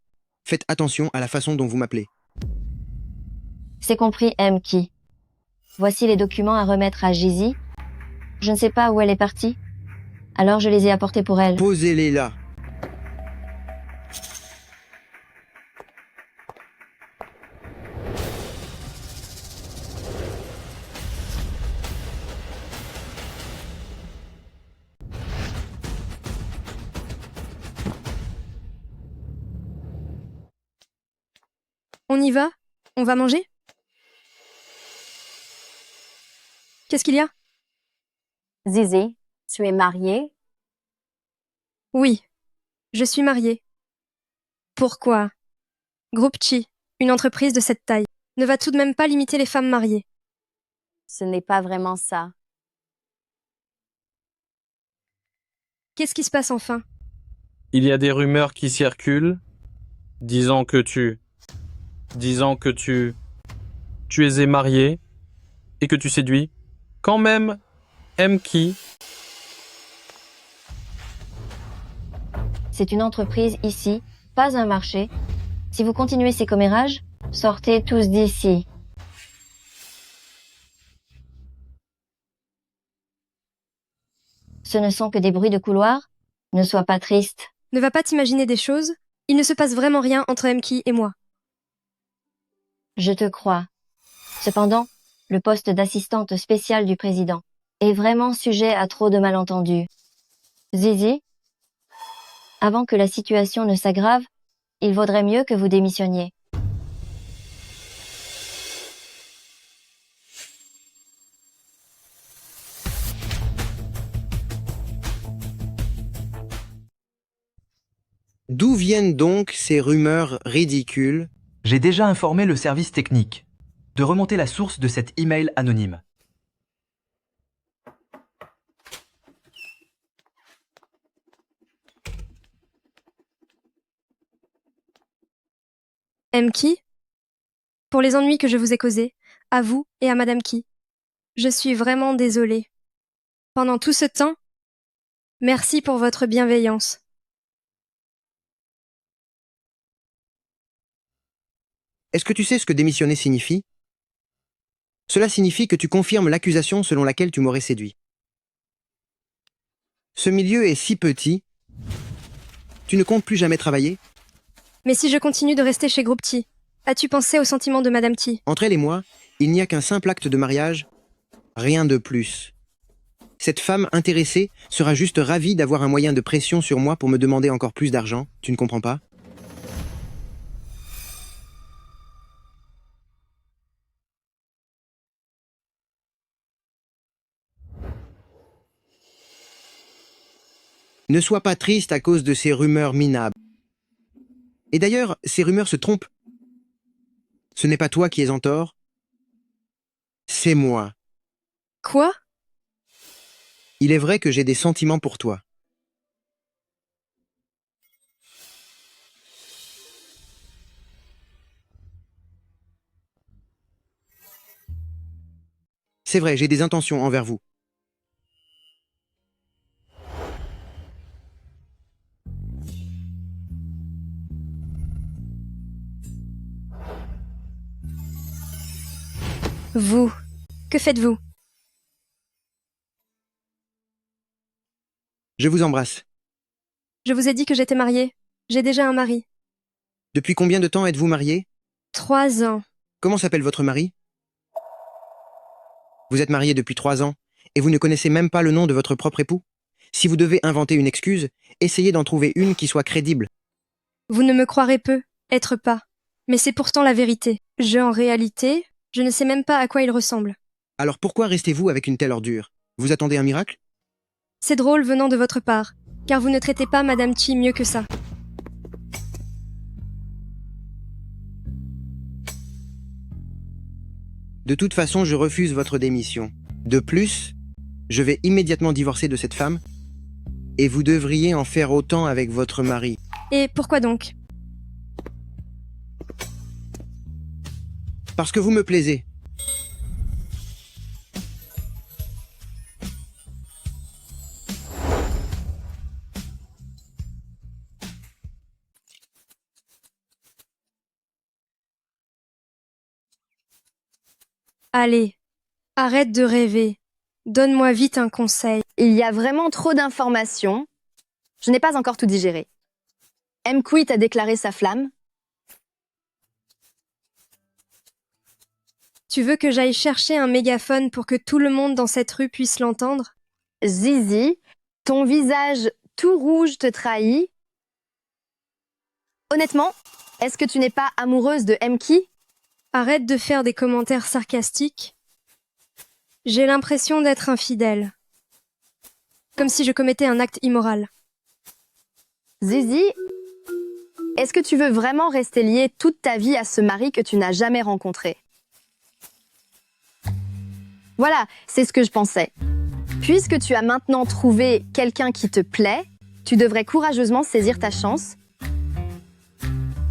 Faites attention à la façon dont vous m'appelez. C'est compris, Ki. Voici les documents à remettre à Jizi. Je ne sais pas où elle est partie. Alors je les ai apportés pour elle. Posez-les là. On y va? On va manger? Qu'est-ce qu'il y a? Zizi, tu es mariée? Oui, je suis mariée. Pourquoi? Groupe Chi, une entreprise de cette taille, ne va tout de même pas limiter les femmes mariées. Ce n'est pas vraiment ça. Qu'est-ce qui se passe enfin? Il y a des rumeurs qui circulent, disant que tu es marié et que tu séduis quand même Ki. C'est une entreprise ici, pas un marché. Si vous continuez ces commérages, sortez tous d'ici. Ce ne sont que des bruits de couloir. Ne sois pas triste. Ne va pas t'imaginer des choses. Il ne se passe vraiment rien entre Ki et moi. Je te crois. Cependant, le poste d'assistante spéciale du président est vraiment sujet à trop de malentendus. Zizi, avant que la situation ne s'aggrave, il vaudrait mieux que vous démissionniez. D'où viennent donc ces rumeurs ridicules? J'ai déjà informé le service technique de remonter la source de cet email anonyme. Ki, pour les ennuis que je vous ai causés, à vous et à Madame Ki. Je suis vraiment désolée. Pendant tout ce temps, merci pour votre bienveillance. Est-ce que tu sais ce que démissionner signifie? Cela signifie que tu confirmes l'accusation selon laquelle tu m'aurais séduit. Ce milieu est si petit. Tu ne comptes plus jamais travailler? Mais si je continue de rester chez Groupe Ti, as-tu pensé aux sentiments de Madame Ti? Entre elle et moi, il n'y a qu'un simple acte de mariage, rien de plus. Cette femme intéressée sera juste ravie d'avoir un moyen de pression sur moi pour me demander encore plus d'argent, tu ne comprends pas? Ne sois pas triste à cause de ces rumeurs minables. Et d'ailleurs, ces rumeurs se trompent. Ce n'est pas toi qui es en tort. C'est moi. Quoi? Il est vrai que j'ai des sentiments pour toi. C'est vrai, j'ai des intentions envers vous. Vous, que faites-vous? Je vous embrasse. Je vous ai dit que j'étais mariée. J'ai déjà un mari. Depuis combien de temps êtes-vous marié? 3 ans. Comment s'appelle votre mari? Vous êtes marié depuis 3 ans, et vous ne connaissez même pas le nom de votre propre époux? Si vous devez inventer une excuse, essayez d'en trouver une qui soit crédible. Vous ne me croirez peu, être pas. Mais c'est pourtant la vérité. En réalité, je ne sais même pas à quoi il ressemble. Alors pourquoi restez-vous avec une telle ordure? Vous attendez un miracle? C'est drôle venant de votre part, car vous ne traitez pas Madame Chi mieux que ça. De toute façon, je refuse votre démission. De plus, je vais immédiatement divorcer de cette femme, et vous devriez en faire autant avec votre mari. Et pourquoi donc? Parce que vous me plaisez. Allez, arrête de rêver. Donne-moi vite un conseil. Il y a vraiment trop d'informations. Je n'ai pas encore tout digéré. Mkwit a déclaré sa flamme. Tu veux que j'aille chercher un mégaphone pour que tout le monde dans cette rue puisse l'entendre? Zizi, ton visage tout rouge te trahit. Honnêtement, est-ce que tu n'es pas amoureuse de Mki? Arrête de faire des commentaires sarcastiques. J'ai l'impression d'être infidèle. Comme si je commettais un acte immoral. Zizi, est-ce que tu veux vraiment rester liée toute ta vie à ce mari que tu n'as jamais rencontré? Voilà, c'est ce que je pensais. Puisque tu as maintenant trouvé quelqu'un qui te plaît, tu devrais courageusement saisir ta chance.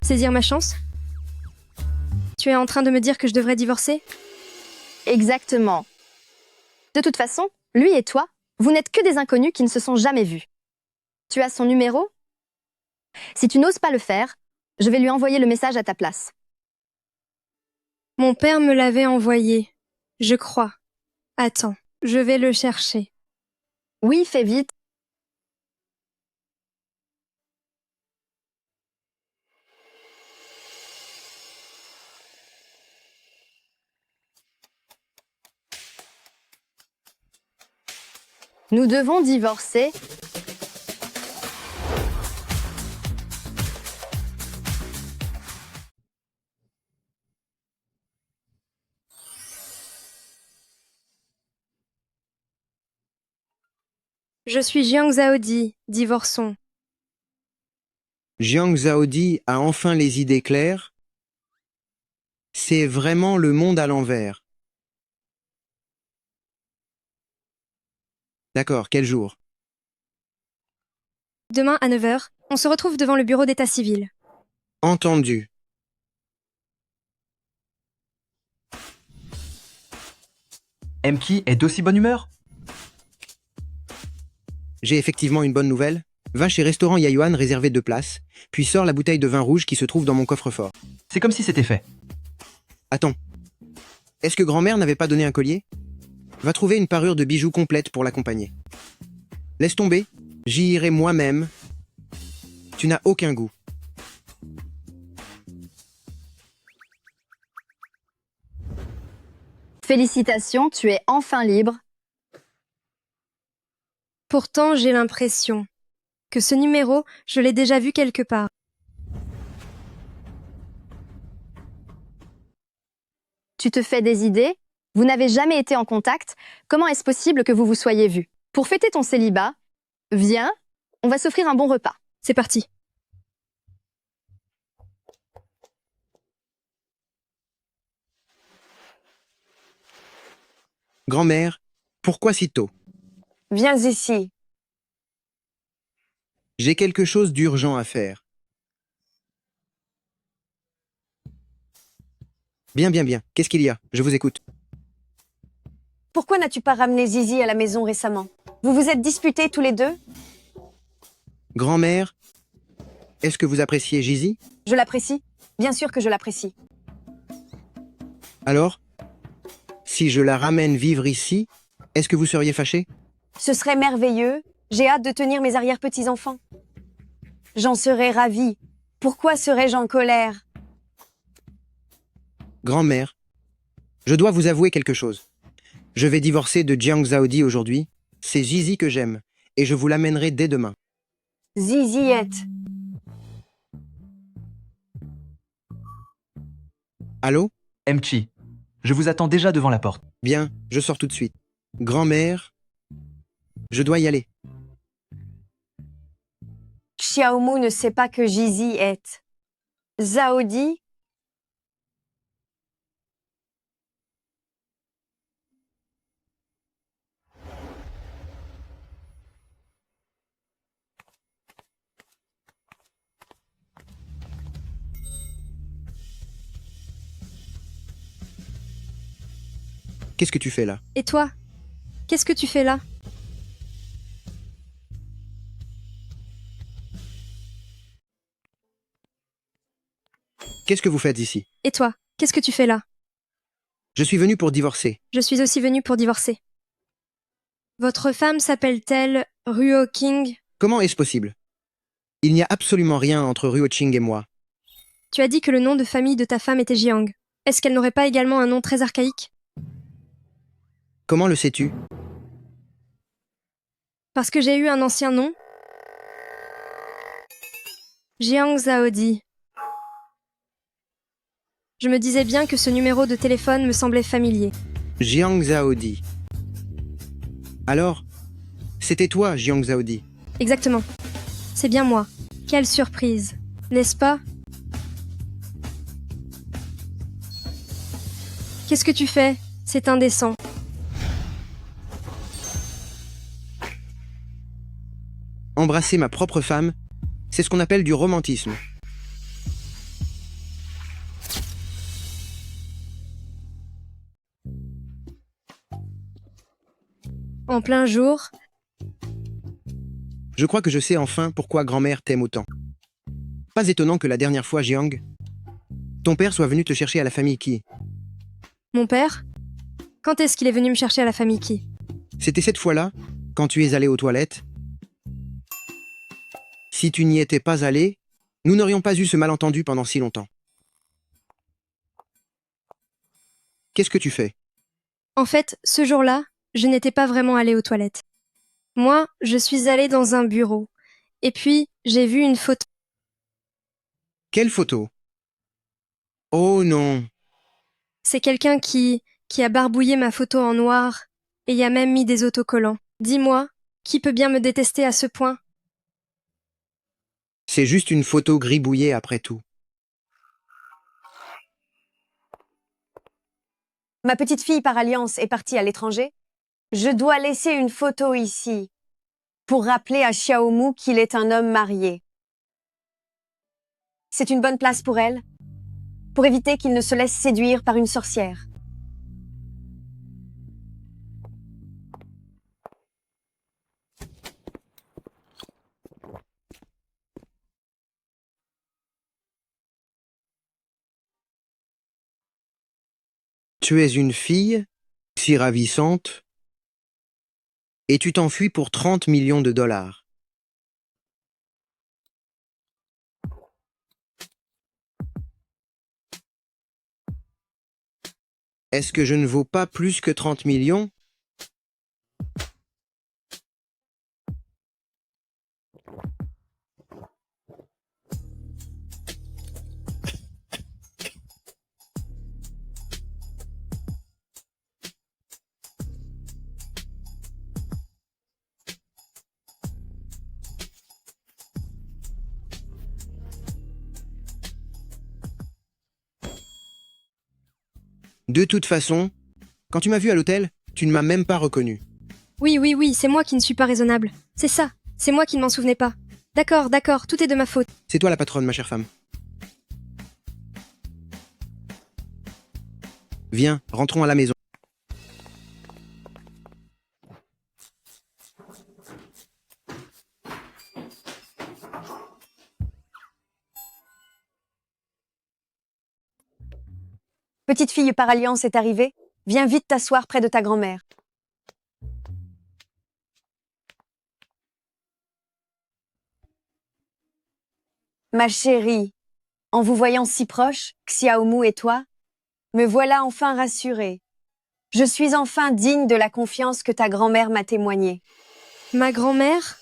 Saisir ma chance? Tu es en train de me dire que je devrais divorcer? Exactement. De toute façon, lui et toi, vous n'êtes que des inconnus qui ne se sont jamais vus. Tu as son numéro? Si tu n'oses pas le faire, je vais lui envoyer le message à ta place. Mon père me l'avait envoyé, je crois. Attends, je vais le chercher. Oui, fais vite. Nous devons divorcer. Je suis Jiang Zhaodi, divorçons. Jiang Zhaodi a enfin les idées claires. C'est vraiment le monde à l'envers. D'accord, quel jour? Demain à 9h, on se retrouve devant le bureau d'état civil. Entendu. Mki est d'aussi bonne humeur? J'ai effectivement une bonne nouvelle. Va chez Restaurant Yayuan réserver 2 places, puis sors la bouteille de vin rouge qui se trouve dans mon coffre-fort. C'est comme si c'était fait. Attends. Est-ce que grand-mère n'avait pas donné un collier? Va trouver une parure de bijoux complète pour l'accompagner. Laisse tomber, j'y irai moi-même. Tu n'as aucun goût. Félicitations, tu es enfin libre. Pourtant, j'ai l'impression que ce numéro, je l'ai déjà vu quelque part. Tu te fais des idées? Vous n'avez jamais été en contact? Comment est-ce possible que vous vous soyez vus? Pour fêter ton célibat, viens, on va s'offrir un bon repas. C'est parti. Grand-mère, pourquoi si tôt? Viens ici. J'ai quelque chose d'urgent à faire. Bien, bien, bien. Qu'est-ce qu'il y a? Je vous écoute. Pourquoi n'as-tu pas ramené Zizi à la maison récemment? Vous vous êtes disputés tous les deux? Grand-mère, est-ce que vous appréciez Gizy? Je l'apprécie. Bien sûr que je l'apprécie. Alors, si je la ramène vivre ici, est-ce que vous seriez fâché? Ce serait merveilleux. J'ai hâte de tenir mes arrière-petits-enfants. J'en serais ravie. Pourquoi serais-je en colère? Grand-mère, je dois vous avouer quelque chose. Je vais divorcer de Jiang Zaodi aujourd'hui. C'est Gizy que j'aime, et je vous l'amènerai dès demain. Ziziette. Allô? Mchi, je vous attends déjà devant la porte. Bien, je sors tout de suite. Grand-mère, je dois y aller. Xiaomu ne sait pas que Zizi est. Zaodi. Qu'est-ce que tu fais là? Et toi? Qu'est-ce que tu fais là? Qu'est-ce que vous faites ici? Et toi? Qu'est-ce que tu fais là? Je suis venu pour divorcer. Je suis aussi venue pour divorcer. Votre femme s'appelle-t-elle Ruo King? Comment est-ce possible? Il n'y a absolument rien entre Ruo Ching et moi. Tu as dit que le nom de famille de ta femme était Jiang. Est-ce qu'elle n'aurait pas également un nom très archaïque? Comment le sais-tu? Parce que j'ai eu un ancien nom. Jiang Zaodi. Je me disais bien que ce numéro de téléphone me semblait familier. Jiang Zaodi. Alors, c'était toi, Jiang Zaodi. Exactement. C'est bien moi. Quelle surprise, n'est-ce pas? Qu'est-ce que tu fais? C'est indécent. Embrasser ma propre femme, c'est ce qu'on appelle du romantisme. En plein jour. Je crois que je sais enfin pourquoi grand-mère t'aime autant. Pas étonnant que la dernière fois, Jiang, ton père soit venu te chercher à la famille Qi. Mon père? Quand est-ce qu'il est venu me chercher à la famille Qi? C'était cette fois-là, quand tu es allé aux toilettes. Si tu n'y étais pas allé, nous n'aurions pas eu ce malentendu pendant si longtemps. Qu'est-ce que tu fais? En fait, ce jour-là, je n'étais pas vraiment allée aux toilettes. Moi, je suis allée dans un bureau. Et puis, j'ai vu une photo. Quelle photo? Oh non! C'est quelqu'un qui a barbouillé ma photo en noir et y a même mis des autocollants. Dis-moi, qui peut bien me détester à ce point? C'est juste une photo gribouillée après tout. Ma petite fille par alliance est partie à l'étranger. Je dois laisser une photo ici pour rappeler à Xiaomu qu'il est un homme marié. C'est une bonne place pour elle, pour éviter qu'il ne se laisse séduire par une sorcière. Tu es une fille, si ravissante, et tu t'enfuis pour 30 millions de dollars. Est-ce que je ne vaux pas plus que 30 millions? De toute façon, quand tu m'as vu à l'hôtel, Tu ne m'as même pas reconnu. Oui, c'est moi qui ne suis pas raisonnable. C'est ça, c'est moi qui ne m'en souvenais pas. D'accord, tout est de ma faute. C'est toi la patronne, ma chère femme. Viens, rentrons à la maison. Petite fille par alliance est arrivée. Viens vite t'asseoir près de ta grand-mère. Ma chérie, en vous voyant si proche, Xiaomu et toi, me voilà enfin rassurée. Je suis enfin digne de la confiance que ta grand-mère m'a témoignée. Ma grand-mère?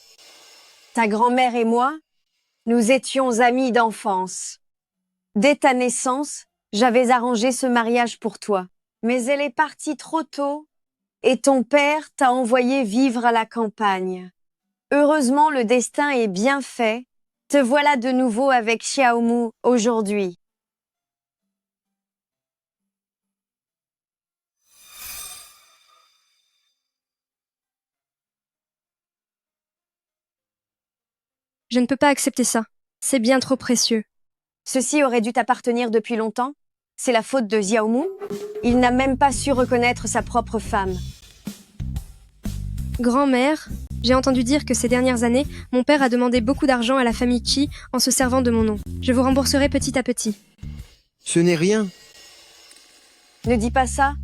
Ta grand-mère et moi, nous étions amis d'enfance. Dès ta naissance, j'avais arrangé ce mariage pour toi. Mais elle est partie trop tôt et ton père t'a envoyé vivre à la campagne. Heureusement, le destin est bien fait. Te voilà de nouveau avec Xiaomu aujourd'hui. Je ne peux pas accepter ça. C'est bien trop précieux. Ceci aurait dû t'appartenir depuis longtemps. C'est la faute de Xiaomu. Il n'a même pas su reconnaître sa propre femme. Grand-mère, j'ai entendu dire que ces dernières années, mon père a demandé beaucoup d'argent à la famille Qi en se servant de mon nom. Je vous rembourserai petit à petit. Ce n'est rien. Ne dis pas ça.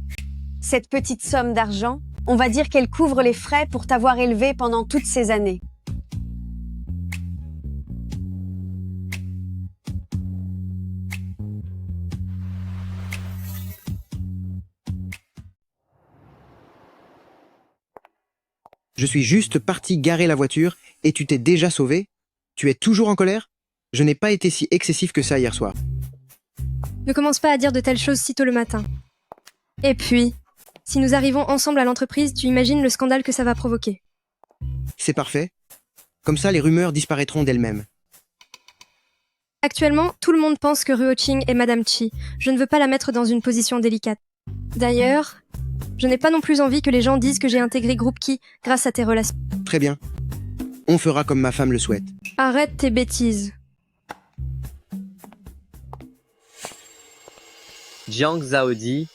Cette petite somme d'argent, on va dire qu'elle couvre les frais pour t'avoir élevé pendant toutes ces années. Je suis juste parti garer la voiture et tu t'es déjà sauvé? Tu es toujours en colère? Je n'ai pas été si excessif que ça hier soir. Ne commence pas à dire de telles choses si tôt le matin. Et puis, si nous arrivons ensemble à l'entreprise, tu imagines le scandale que ça va provoquer. C'est parfait. Comme ça, les rumeurs disparaîtront d'elles-mêmes. Actuellement, tout le monde pense que Ruo Qing est Madame Qi. Je ne veux pas la mettre dans une position délicate. D'ailleurs, je n'ai pas non plus envie que les gens disent que j'ai intégré Groupe Qi grâce à tes relations. Très bien. On fera comme ma femme le souhaite. Arrête tes bêtises. Jiang Zhaodi,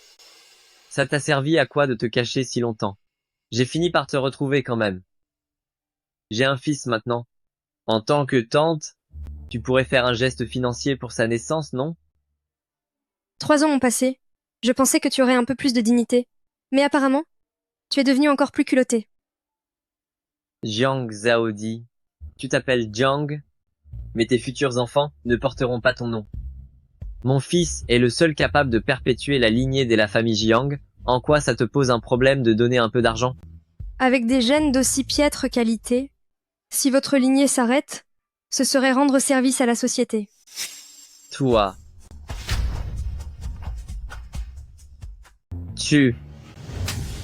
ça t'a servi à quoi de te cacher si longtemps? J'ai fini par te retrouver quand même. J'ai un fils maintenant. En tant que tante, tu pourrais faire un geste financier pour sa naissance, non? 3 ans ont passé. Je pensais que tu aurais un peu plus de dignité. Mais apparemment, tu es devenu encore plus culotté. Jiang Zhaodi, tu t'appelles Jiang, mais tes futurs enfants ne porteront pas ton nom. Mon fils est le seul capable de perpétuer la lignée de la famille Jiang. En quoi ça te pose un problème de donner un peu d'argent? Avec des gènes d'aussi piètre qualité, si votre lignée s'arrête, ce serait rendre service à la société. Toi.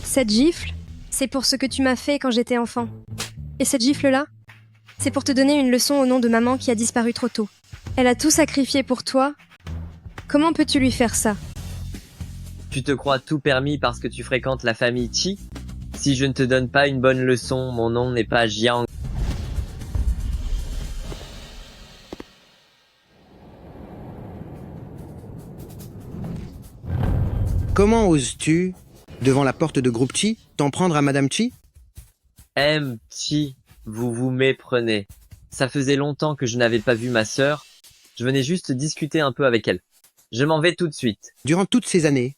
Cette gifle, c'est pour ce que tu m'as fait quand j'étais enfant. Et cette gifle-là, c'est pour te donner une leçon au nom de maman qui a disparu trop tôt. Elle a tout sacrifié pour toi. Comment peux-tu lui faire ça? Tu te crois tout permis parce que tu fréquentes la famille Qi? Si je ne te donne pas une bonne leçon, mon nom n'est pas Jiang. Comment oses-tu, devant la porte de Groupe Qi, t'en prendre à Madame Qi? Qi, vous vous méprenez. Ça faisait longtemps que je n'avais pas vu ma sœur. Je venais juste discuter un peu avec elle. Je m'en vais tout de suite. Durant toutes ces années,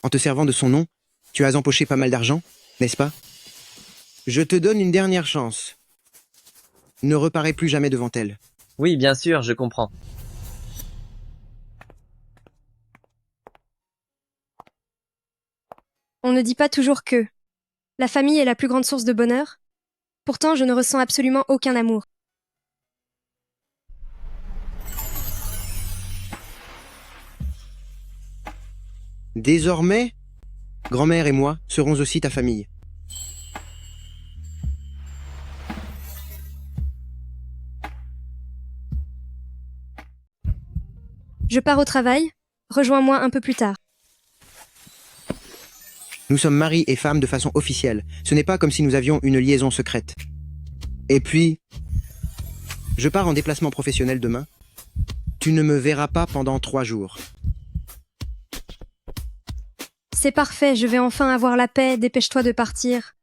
en te servant de son nom, tu as empoché pas mal d'argent, n'est-ce pas? Je te donne une dernière chance. Ne reparais plus jamais devant elle. Oui, bien sûr, je comprends. On ne dit pas toujours que la famille est la plus grande source de bonheur. Pourtant, je ne ressens absolument aucun amour. Désormais, grand-mère et moi serons aussi ta famille. Je pars au travail. Rejoins-moi un peu plus tard. Nous sommes mari et femme de façon officielle. Ce n'est pas comme si nous avions une liaison secrète. Et puis, je pars en déplacement professionnel demain. Tu ne me verras pas pendant 3 jours. C'est parfait, je vais enfin avoir la paix, dépêche-toi de partir.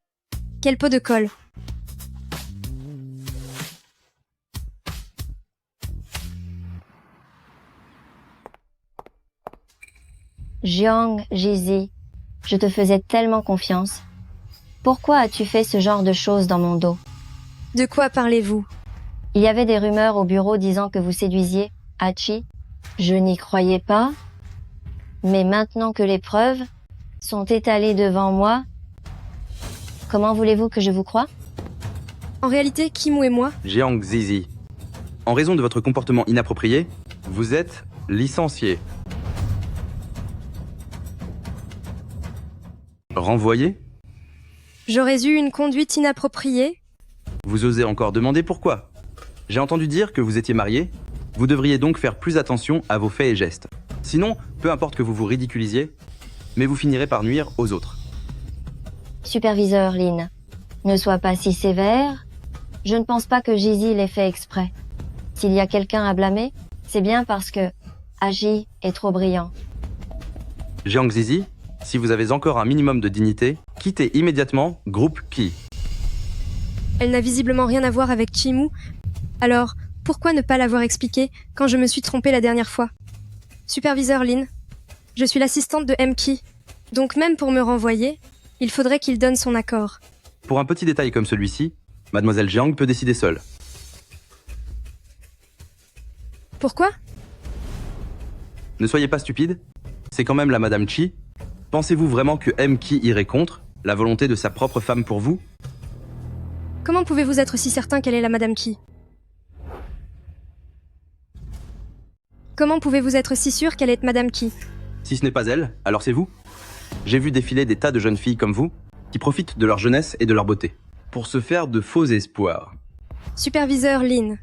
Quel pot de colle. Jiang, Jizi, je te faisais tellement confiance. Pourquoi as-tu fait ce genre de choses dans mon dos? De quoi parlez-vous? Il y avait des rumeurs au bureau disant que vous séduisiez Hachi. Je n'y croyais pas. Mais maintenant que les preuves sont étalées devant moi, comment voulez-vous que je vous croie? En réalité, Kimou et moi, Jiang Zizi, en raison de votre comportement inapproprié, vous êtes licencié. Renvoyé? j'aurais eu une conduite inappropriée. Vous osez encore demander pourquoi? J'ai entendu dire que vous étiez marié. Vous devriez donc faire plus attention à vos faits et gestes. Sinon, peu importe que vous vous ridiculisiez, mais vous finirez par nuire aux autres. Superviseur Lin, ne sois pas si sévère. Je ne pense pas que Jizi l'ait fait exprès. S'il y a quelqu'un à blâmer, c'est bien parce que Haji est trop brillant. Jiang Zizi, si vous avez encore un minimum de dignité, quittez immédiatement Groupe Ki. Elle n'a visiblement rien à voir avec Chimou. Alors, pourquoi ne pas l'avoir expliqué quand je me suis trompée la dernière fois? Superviseur Lin, je suis l'assistante de M.Ki. Donc même pour me renvoyer, il faudrait qu'il donne son accord. Pour un petit détail comme celui-ci, Mademoiselle Jiang peut décider seule. Pourquoi? Ne soyez pas stupide, c'est quand même la Madame Chi. Pensez-vous vraiment que M.Ki irait contre la volonté de sa propre femme pour vous? Comment pouvez-vous être si certain qu'elle est la Madame Ki? Comment pouvez-vous être si sûr qu'elle est Madame Ki? Si ce n'est pas elle, alors c'est vous. J'ai vu défiler des tas de jeunes filles comme vous, qui profitent de leur jeunesse et de leur beauté, pour se faire de faux espoirs. Superviseur Lin,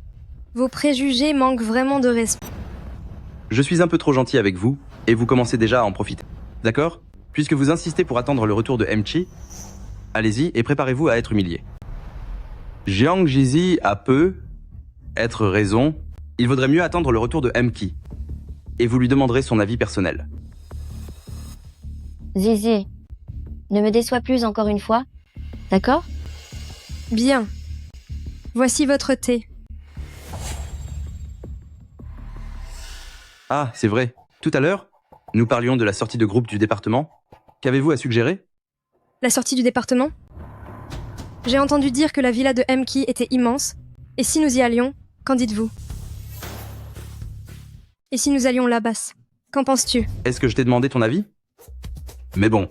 vos préjugés manquent vraiment de respect. Je suis un peu trop gentil avec vous, et vous commencez déjà à en profiter. D'accord? Puisque vous insistez pour attendre le retour de M.Chi, allez-y et préparez-vous à être humilié. Jiang Jizi a peu être raison. Il vaudrait mieux attendre le retour de M.Ki. Et vous lui demanderez son avis personnel. Zizi, ne me déçois plus encore une fois, d'accord? Bien. Voici votre thé. Ah, c'est vrai. Tout à l'heure, nous parlions de la sortie de groupe du département. Qu'avez-vous à suggérer? La sortie du département? J'ai entendu dire que la villa de M.Ki était immense. Et si nous y allions, qu'en dites-vous? Et si nous allions là-bas? Qu'en penses-tu? Est-ce que je t'ai demandé ton avis? Mais bon,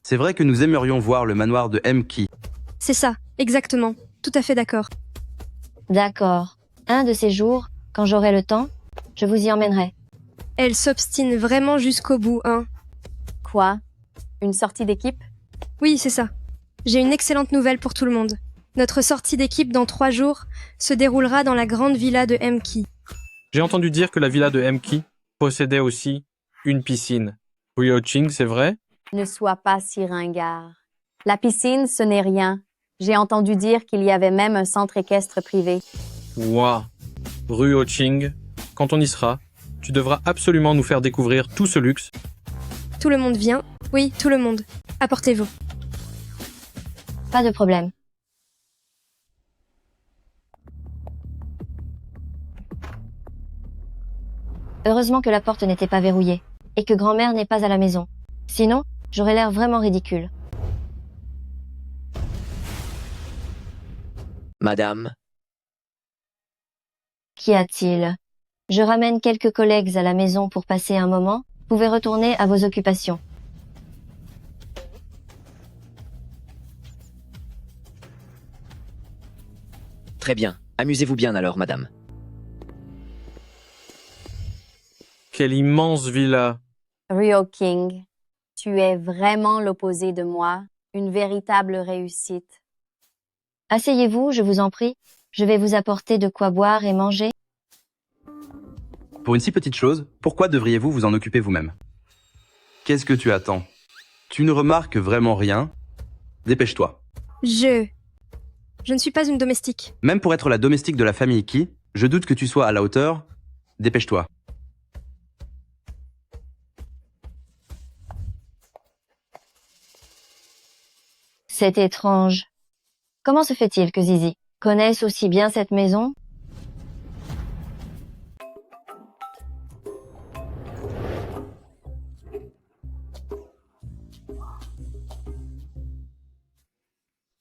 c'est vrai que nous aimerions voir le manoir de M.Ki. C'est ça, exactement. Tout à fait d'accord. D'accord. Un de ces jours, quand j'aurai le temps, je vous y emmènerai. Elle s'obstine vraiment jusqu'au bout, hein. Quoi? Une sortie d'équipe? Oui, c'est ça. J'ai une excellente nouvelle pour tout le monde. Notre sortie d'équipe dans 3 jours se déroulera dans la grande villa de M.Ki. J'ai entendu dire que la villa de M.Ki possédait aussi une piscine. Ryo-Ching, c'est vrai? Ne sois pas si ringard. La piscine, ce n'est rien. J'ai entendu dire qu'il y avait même un centre équestre privé. Ouah. Ryo-Ching, quand on y sera, tu devras absolument nous faire découvrir tout ce luxe. Tout le monde vient? Oui, tout le monde. Apportez-vous. Pas de problème. Heureusement que la porte n'était pas verrouillée, et que grand-mère n'est pas à la maison. Sinon, j'aurais l'air vraiment ridicule. Madame, Qu'y a-t-il? Je ramène quelques collègues à la maison pour passer un moment. Vous pouvez retourner à vos occupations. très bien. Amusez-vous bien alors, madame. Quelle immense villa. Ryo-King, tu es vraiment l'opposé de moi. Une véritable réussite. Asseyez-vous, je vous en prie. Je vais vous apporter de quoi boire et manger. Pour une si petite chose, pourquoi devriez-vous vous en occuper vous-même? Qu'est-ce que tu attends? Tu ne remarques vraiment rien. Dépêche-toi. Je ne suis pas une domestique. Même pour être la domestique de la famille Qi, je doute que tu sois à la hauteur. Dépêche-toi. C'est étrange. Comment se fait-il que Zizi connaisse aussi bien cette maison?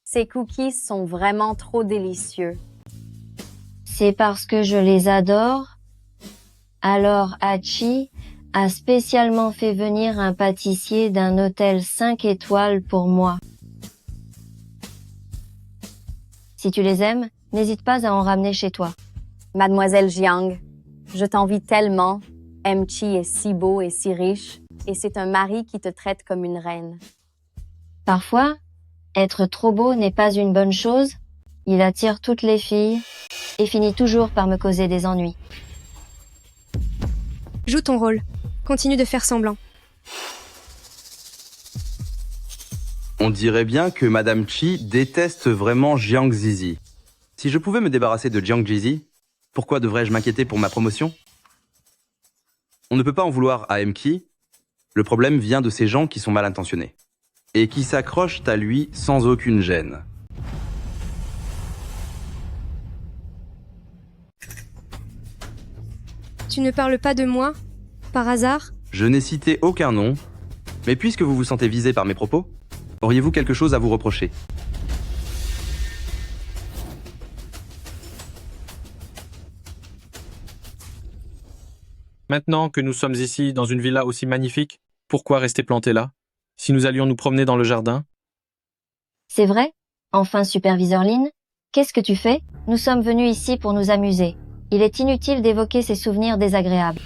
Ces cookies sont vraiment trop délicieux. C'est parce que je les adore? Alors Hachi a spécialement fait venir un pâtissier d'un hôtel 5 étoiles pour moi. Si tu les aimes, n'hésite pas à en ramener chez toi. Mademoiselle Jiang, je t'envie tellement. Chi est si beau et si riche, et c'est un mari qui te traite comme une reine. Parfois, être trop beau n'est pas une bonne chose. Il attire toutes les filles et finit toujours par me causer des ennuis. Joue ton rôle. Continue de faire semblant. On dirait bien que Madame Qi déteste vraiment Jiang Zizi. Si je pouvais me débarrasser de Jiang Zizi, pourquoi devrais-je m'inquiéter pour ma promotion? On ne peut pas en vouloir à Qi. Le problème vient de ces gens qui sont mal intentionnés et qui s'accrochent à lui sans aucune gêne. Tu ne parles pas de moi, par hasard? Je n'ai cité aucun nom, mais puisque vous vous sentez visé par mes propos, auriez-vous quelque chose à vous reprocher? Maintenant que nous sommes ici dans une villa aussi magnifique, pourquoi rester planté là? Si nous allions nous promener dans le jardin? C'est vrai? Enfin, superviseur Lin, qu'est-ce que tu fais? Nous sommes venus ici pour nous amuser. Il est inutile d'évoquer ces souvenirs désagréables.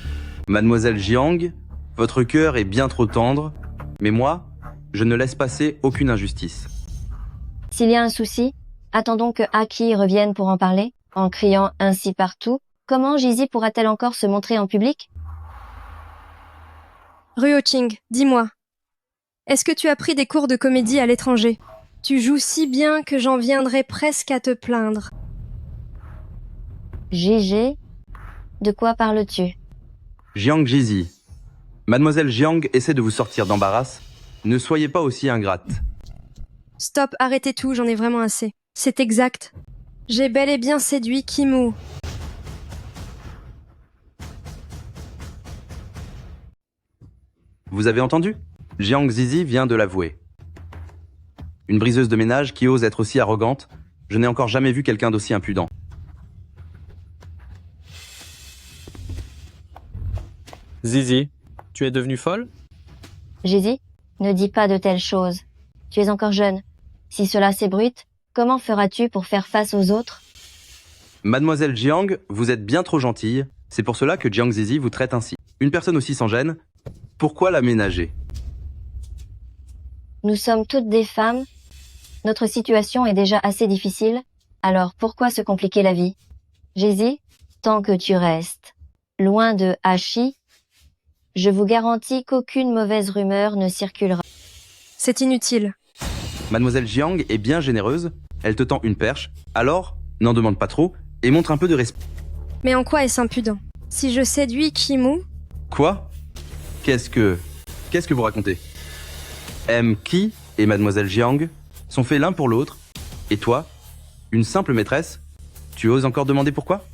Mademoiselle Jiang, votre cœur est bien trop tendre, mais moi, je ne laisse passer aucune injustice. S'il y a un souci, attendons que Aki revienne pour en parler, en criant ainsi partout. Comment Jizi pourra-t-elle encore se montrer en public? Ruo Ching, dis-moi. Est-ce que tu as pris des cours de comédie à l'étranger? Tu joues si bien que j'en viendrais presque à te plaindre. GG? De quoi parles-tu? Jiang Zizi, Mademoiselle Jiang essaie de vous sortir d'embarras. Ne soyez pas aussi ingrate. Stop, arrêtez tout, j'en ai vraiment assez. C'est exact. J'ai bel et bien séduit Kimu. Vous avez entendu? Jiang Zizi vient de l'avouer. Une briseuse de ménage qui ose être aussi arrogante, je n'ai encore jamais vu quelqu'un d'aussi impudent. Zizi, tu es devenue folle? Jizi, ne dis pas de telles choses. Tu es encore jeune. Si cela s'ébruite, comment feras-tu pour faire face aux autres? Mademoiselle Jiang, vous êtes bien trop gentille. C'est pour cela que Jiang Zizi vous traite ainsi. Une personne aussi sans gêne, pourquoi la ménager? Nous sommes toutes des femmes. Notre situation est déjà assez difficile. Alors pourquoi se compliquer la vie? Jizi, tant que tu restes loin de Hachi, je vous garantis qu'aucune mauvaise rumeur ne circulera. C'est inutile. Mademoiselle Jiang est bien généreuse, elle te tend une perche, alors n'en demande pas trop et montre un peu de respect. Mais en quoi est-ce impudent? Si je séduis Kimu... Quoi? Qu'est-ce que vous racontez? Qi et Mademoiselle Jiang sont faits l'un pour l'autre, et toi, une simple maîtresse, tu oses encore demander pourquoi?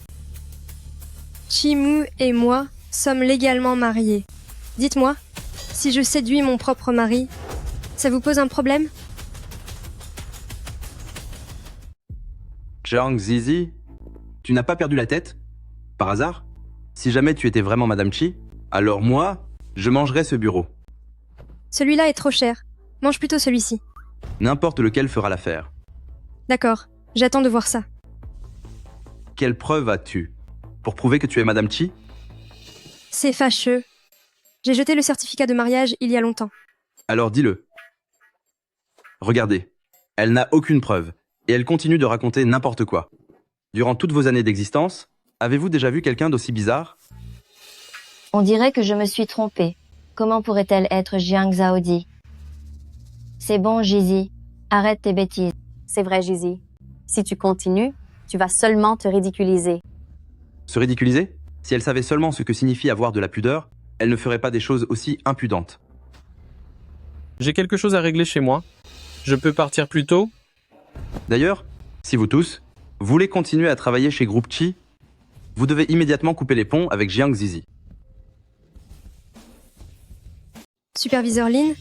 Kimu et moi sommes légalement mariés. Dites-moi, si je séduis mon propre mari, ça vous pose un problème? Jiang Zizi, tu n'as pas perdu la tête? Par hasard? Si jamais tu étais vraiment Madame Qi, alors moi, je mangerais ce bureau. Celui-là est trop cher. Mange plutôt celui-ci. N'importe lequel fera l'affaire. D'accord, j'attends de voir ça. Quelle preuve as-tu? Pour prouver que tu es Madame Qi? C'est fâcheux. J'ai jeté le certificat de mariage il y a longtemps. Alors dis-le. Regardez, elle n'a aucune preuve, et elle continue de raconter n'importe quoi. Durant toutes vos années d'existence, avez-vous déjà vu quelqu'un d'aussi bizarre? On dirait que je me suis trompée. Comment pourrait-elle être Jiang Zhaodi? C'est bon, Gizy. Arrête tes bêtises. C'est vrai, Gizy. Si tu continues, tu vas seulement te ridiculiser. Se ridiculiser? Si elle savait seulement ce que signifie avoir de la pudeur, elle ne ferait pas des choses aussi impudentes. J'ai quelque chose à régler chez moi. Je peux partir plus tôt? D'ailleurs, si vous tous voulez continuer à travailler chez Groupe Chi, vous devez immédiatement couper les ponts avec Jiang Zizi. Superviseur Lin,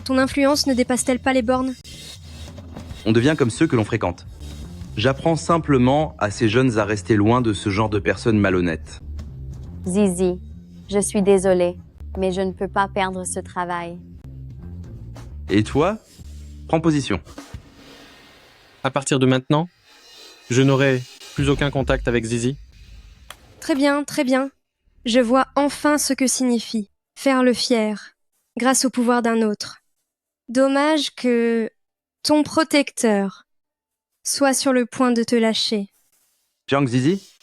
ton influence ne dépasse-t-elle pas les bornes? On devient comme ceux que l'on fréquente. J'apprends simplement à ces jeunes à rester loin de ce genre de personnes malhonnêtes. Zizi, je suis désolée, mais je ne peux pas perdre ce travail. Et toi, prends position. À partir de maintenant, je n'aurai plus aucun contact avec Zizi. Très bien, très bien. Je vois enfin ce que signifie faire le fier, grâce au pouvoir d'un autre. Dommage que ton protecteur soit sur le point de te lâcher. Jiang Zizi,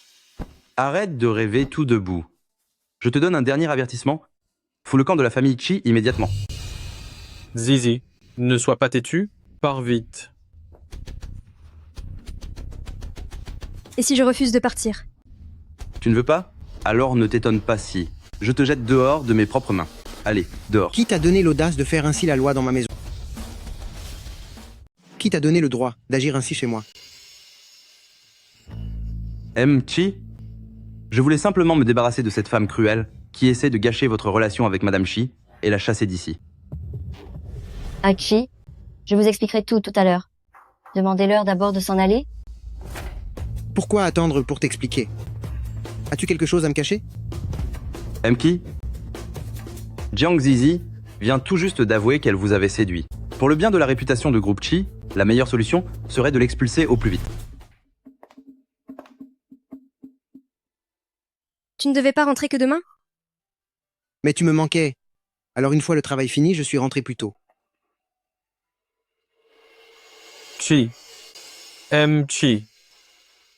arrête de rêver tout debout. Je te donne un dernier avertissement. Fous le camp de la famille Chi immédiatement. Zizi, ne sois pas têtu, pars vite. Et si je refuse de partir? Tu ne veux pas? Alors ne t'étonne pas si je te jette dehors de mes propres mains. Allez, dehors. Qui t'a donné l'audace de faire ainsi la loi dans ma maison? Qui t'a donné le droit d'agir ainsi chez moi? Chi, je voulais simplement me débarrasser de cette femme cruelle qui essaie de gâcher votre relation avec Madame Chi et la chasser d'ici. Chi, je vous expliquerai tout à l'heure. Demandez-leur d'abord de s'en aller. Pourquoi attendre pour t'expliquer? As-tu quelque chose à me cacher? Ki, Jiang Zizi vient tout juste d'avouer qu'elle vous avait séduit. Pour le bien de la réputation de Groupe Chi, la meilleure solution serait de l'expulser au plus vite. Tu ne devais pas rentrer que demain? Mais tu me manquais. Alors une fois le travail fini, je suis rentré plus tôt. Chi. Chi.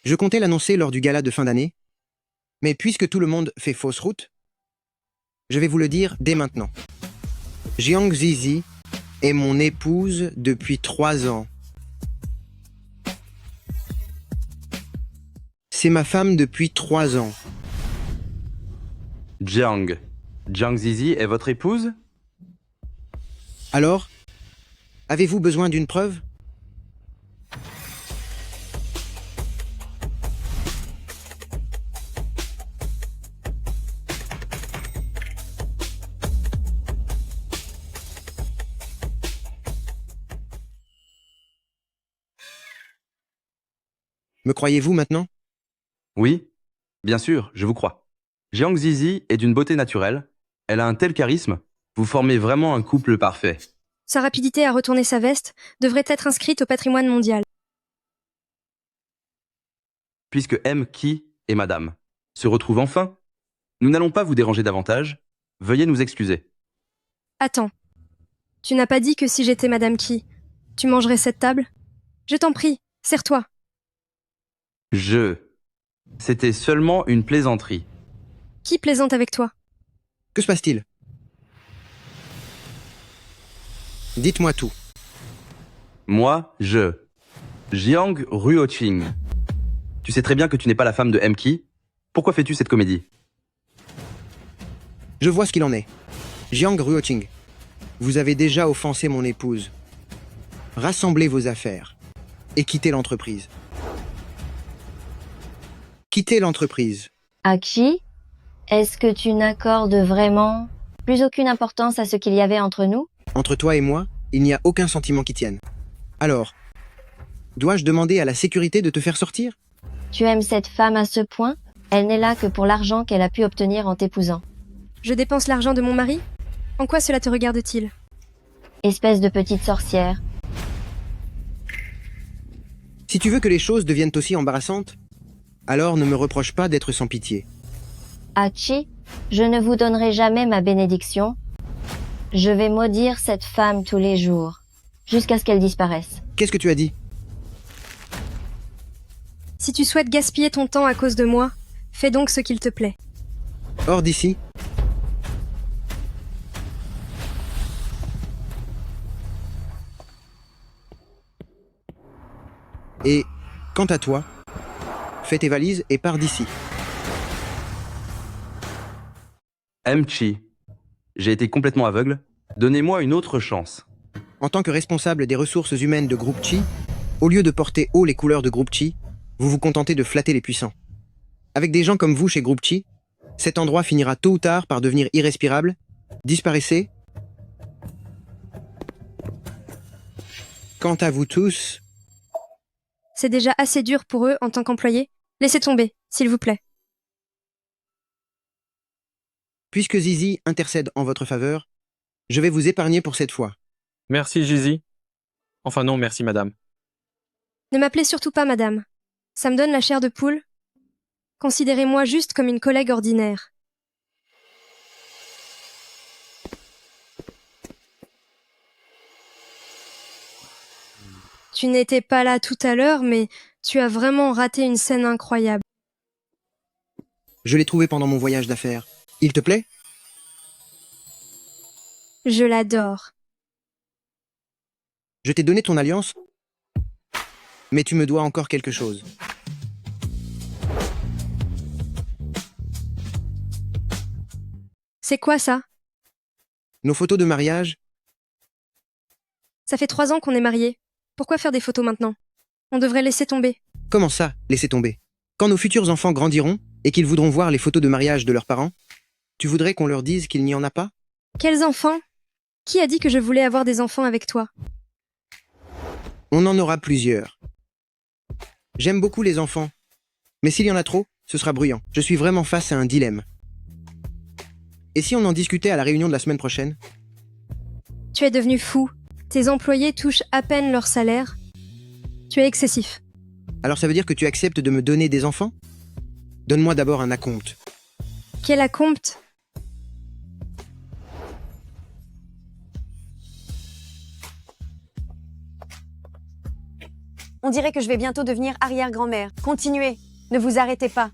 Je comptais l'annoncer lors du gala de fin d'année. Mais puisque tout le monde fait fausse route, je vais vous le dire dès maintenant. Jiang Zizi est mon épouse depuis 3 ans. C'est ma femme depuis 3 ans. Jiang Zizi est votre épouse? Alors, avez-vous besoin d'une preuve? Me croyez-vous maintenant? Oui, bien sûr, je vous crois. Jiang Zizi est d'une beauté naturelle. Elle a un tel charisme. Vous formez vraiment un couple parfait. Sa rapidité à retourner sa veste devrait être inscrite au patrimoine mondial. Puisque Ki et Madame se retrouvent enfin, nous n'allons pas vous déranger davantage. Veuillez nous excuser. Attends. Tu n'as pas dit que si j'étais Madame Ki, tu mangerais cette table? Je t'en prie, serre-toi. C'était seulement une plaisanterie. Qui plaisante avec toi? Que se passe-t-il? Dites-moi tout. Moi, Jiang Ruoqing. Tu sais très bien que tu n'es pas la femme de Ki. Pourquoi fais-tu cette comédie? Je vois ce qu'il en est. Jiang Ruoqing, vous avez déjà offensé mon épouse. Rassemblez vos affaires et quittez l'entreprise. Quittez l'entreprise. Chi, est-ce que tu n'accordes vraiment plus aucune importance à ce qu'il y avait entre nous? Entre toi et moi, il n'y a aucun sentiment qui tienne. Alors, dois-je demander à la sécurité de te faire sortir? Tu aimes cette femme à ce point? Elle n'est là que pour l'argent qu'elle a pu obtenir en t'épousant. Je dépense l'argent de mon mari? En quoi cela te regarde-t-il? Espèce de petite sorcière. Si tu veux que les choses deviennent aussi embarrassantes, alors ne me reproche pas d'être sans pitié. Chi, je ne vous donnerai jamais ma bénédiction. Je vais maudire cette femme tous les jours, jusqu'à ce qu'elle disparaisse. Qu'est-ce que tu as dit? Si tu souhaites gaspiller ton temps à cause de moi, fais donc ce qu'il te plaît. Hors d'ici. Et, quant à toi, fais tes valises et pars d'ici. Chi, j'ai été complètement aveugle. Donnez-moi une autre chance. En tant que responsable des ressources humaines de Groupe Chi, au lieu de porter haut les couleurs de Groupe Chi, vous vous contentez de flatter les puissants. Avec des gens comme vous chez Groupe Chi, cet endroit finira tôt ou tard par devenir irrespirable. Disparaissez. Quant à vous tous, C'est déjà assez dur pour eux en tant qu'employés. Laissez tomber, s'il vous plaît. puisque Zizi intercède en votre faveur, je vais vous épargner pour cette fois. Merci, Gizy. Enfin non, merci, madame. Ne m'appelez surtout pas madame. Ça me donne la chair de poule. Considérez-moi juste comme une collègue ordinaire. Tu n'étais pas là tout à l'heure, mais tu as vraiment raté une scène incroyable. Je l'ai trouvé pendant mon voyage d'affaires. Il te plaît? Je l'adore. Je t'ai donné ton alliance, mais tu me dois encore quelque chose. C'est quoi ça? Nos photos de mariage? Ça fait 3 ans qu'on est mariés. Pourquoi faire des photos maintenant? On devrait laisser tomber. Comment ça, laisser tomber? Quand nos futurs enfants grandiront et qu'ils voudront voir les photos de mariage de leurs parents, tu voudrais qu'on leur dise qu'il n'y en a pas? Quels enfants? Qui a dit que je voulais avoir des enfants avec toi? On en aura plusieurs. J'aime beaucoup les enfants, mais s'il y en a trop, ce sera bruyant. Je suis vraiment face à un dilemme. Et si on en discutait à la réunion de la semaine prochaine? Tu es devenu fou. Tes employés touchent à peine leur salaire. Tu es excessif. Alors ça veut dire que tu acceptes de me donner des enfants? Donne-moi d'abord un acompte. Quel acompte? On dirait que je vais bientôt devenir arrière-grand-mère. Continuez, ne vous arrêtez pas.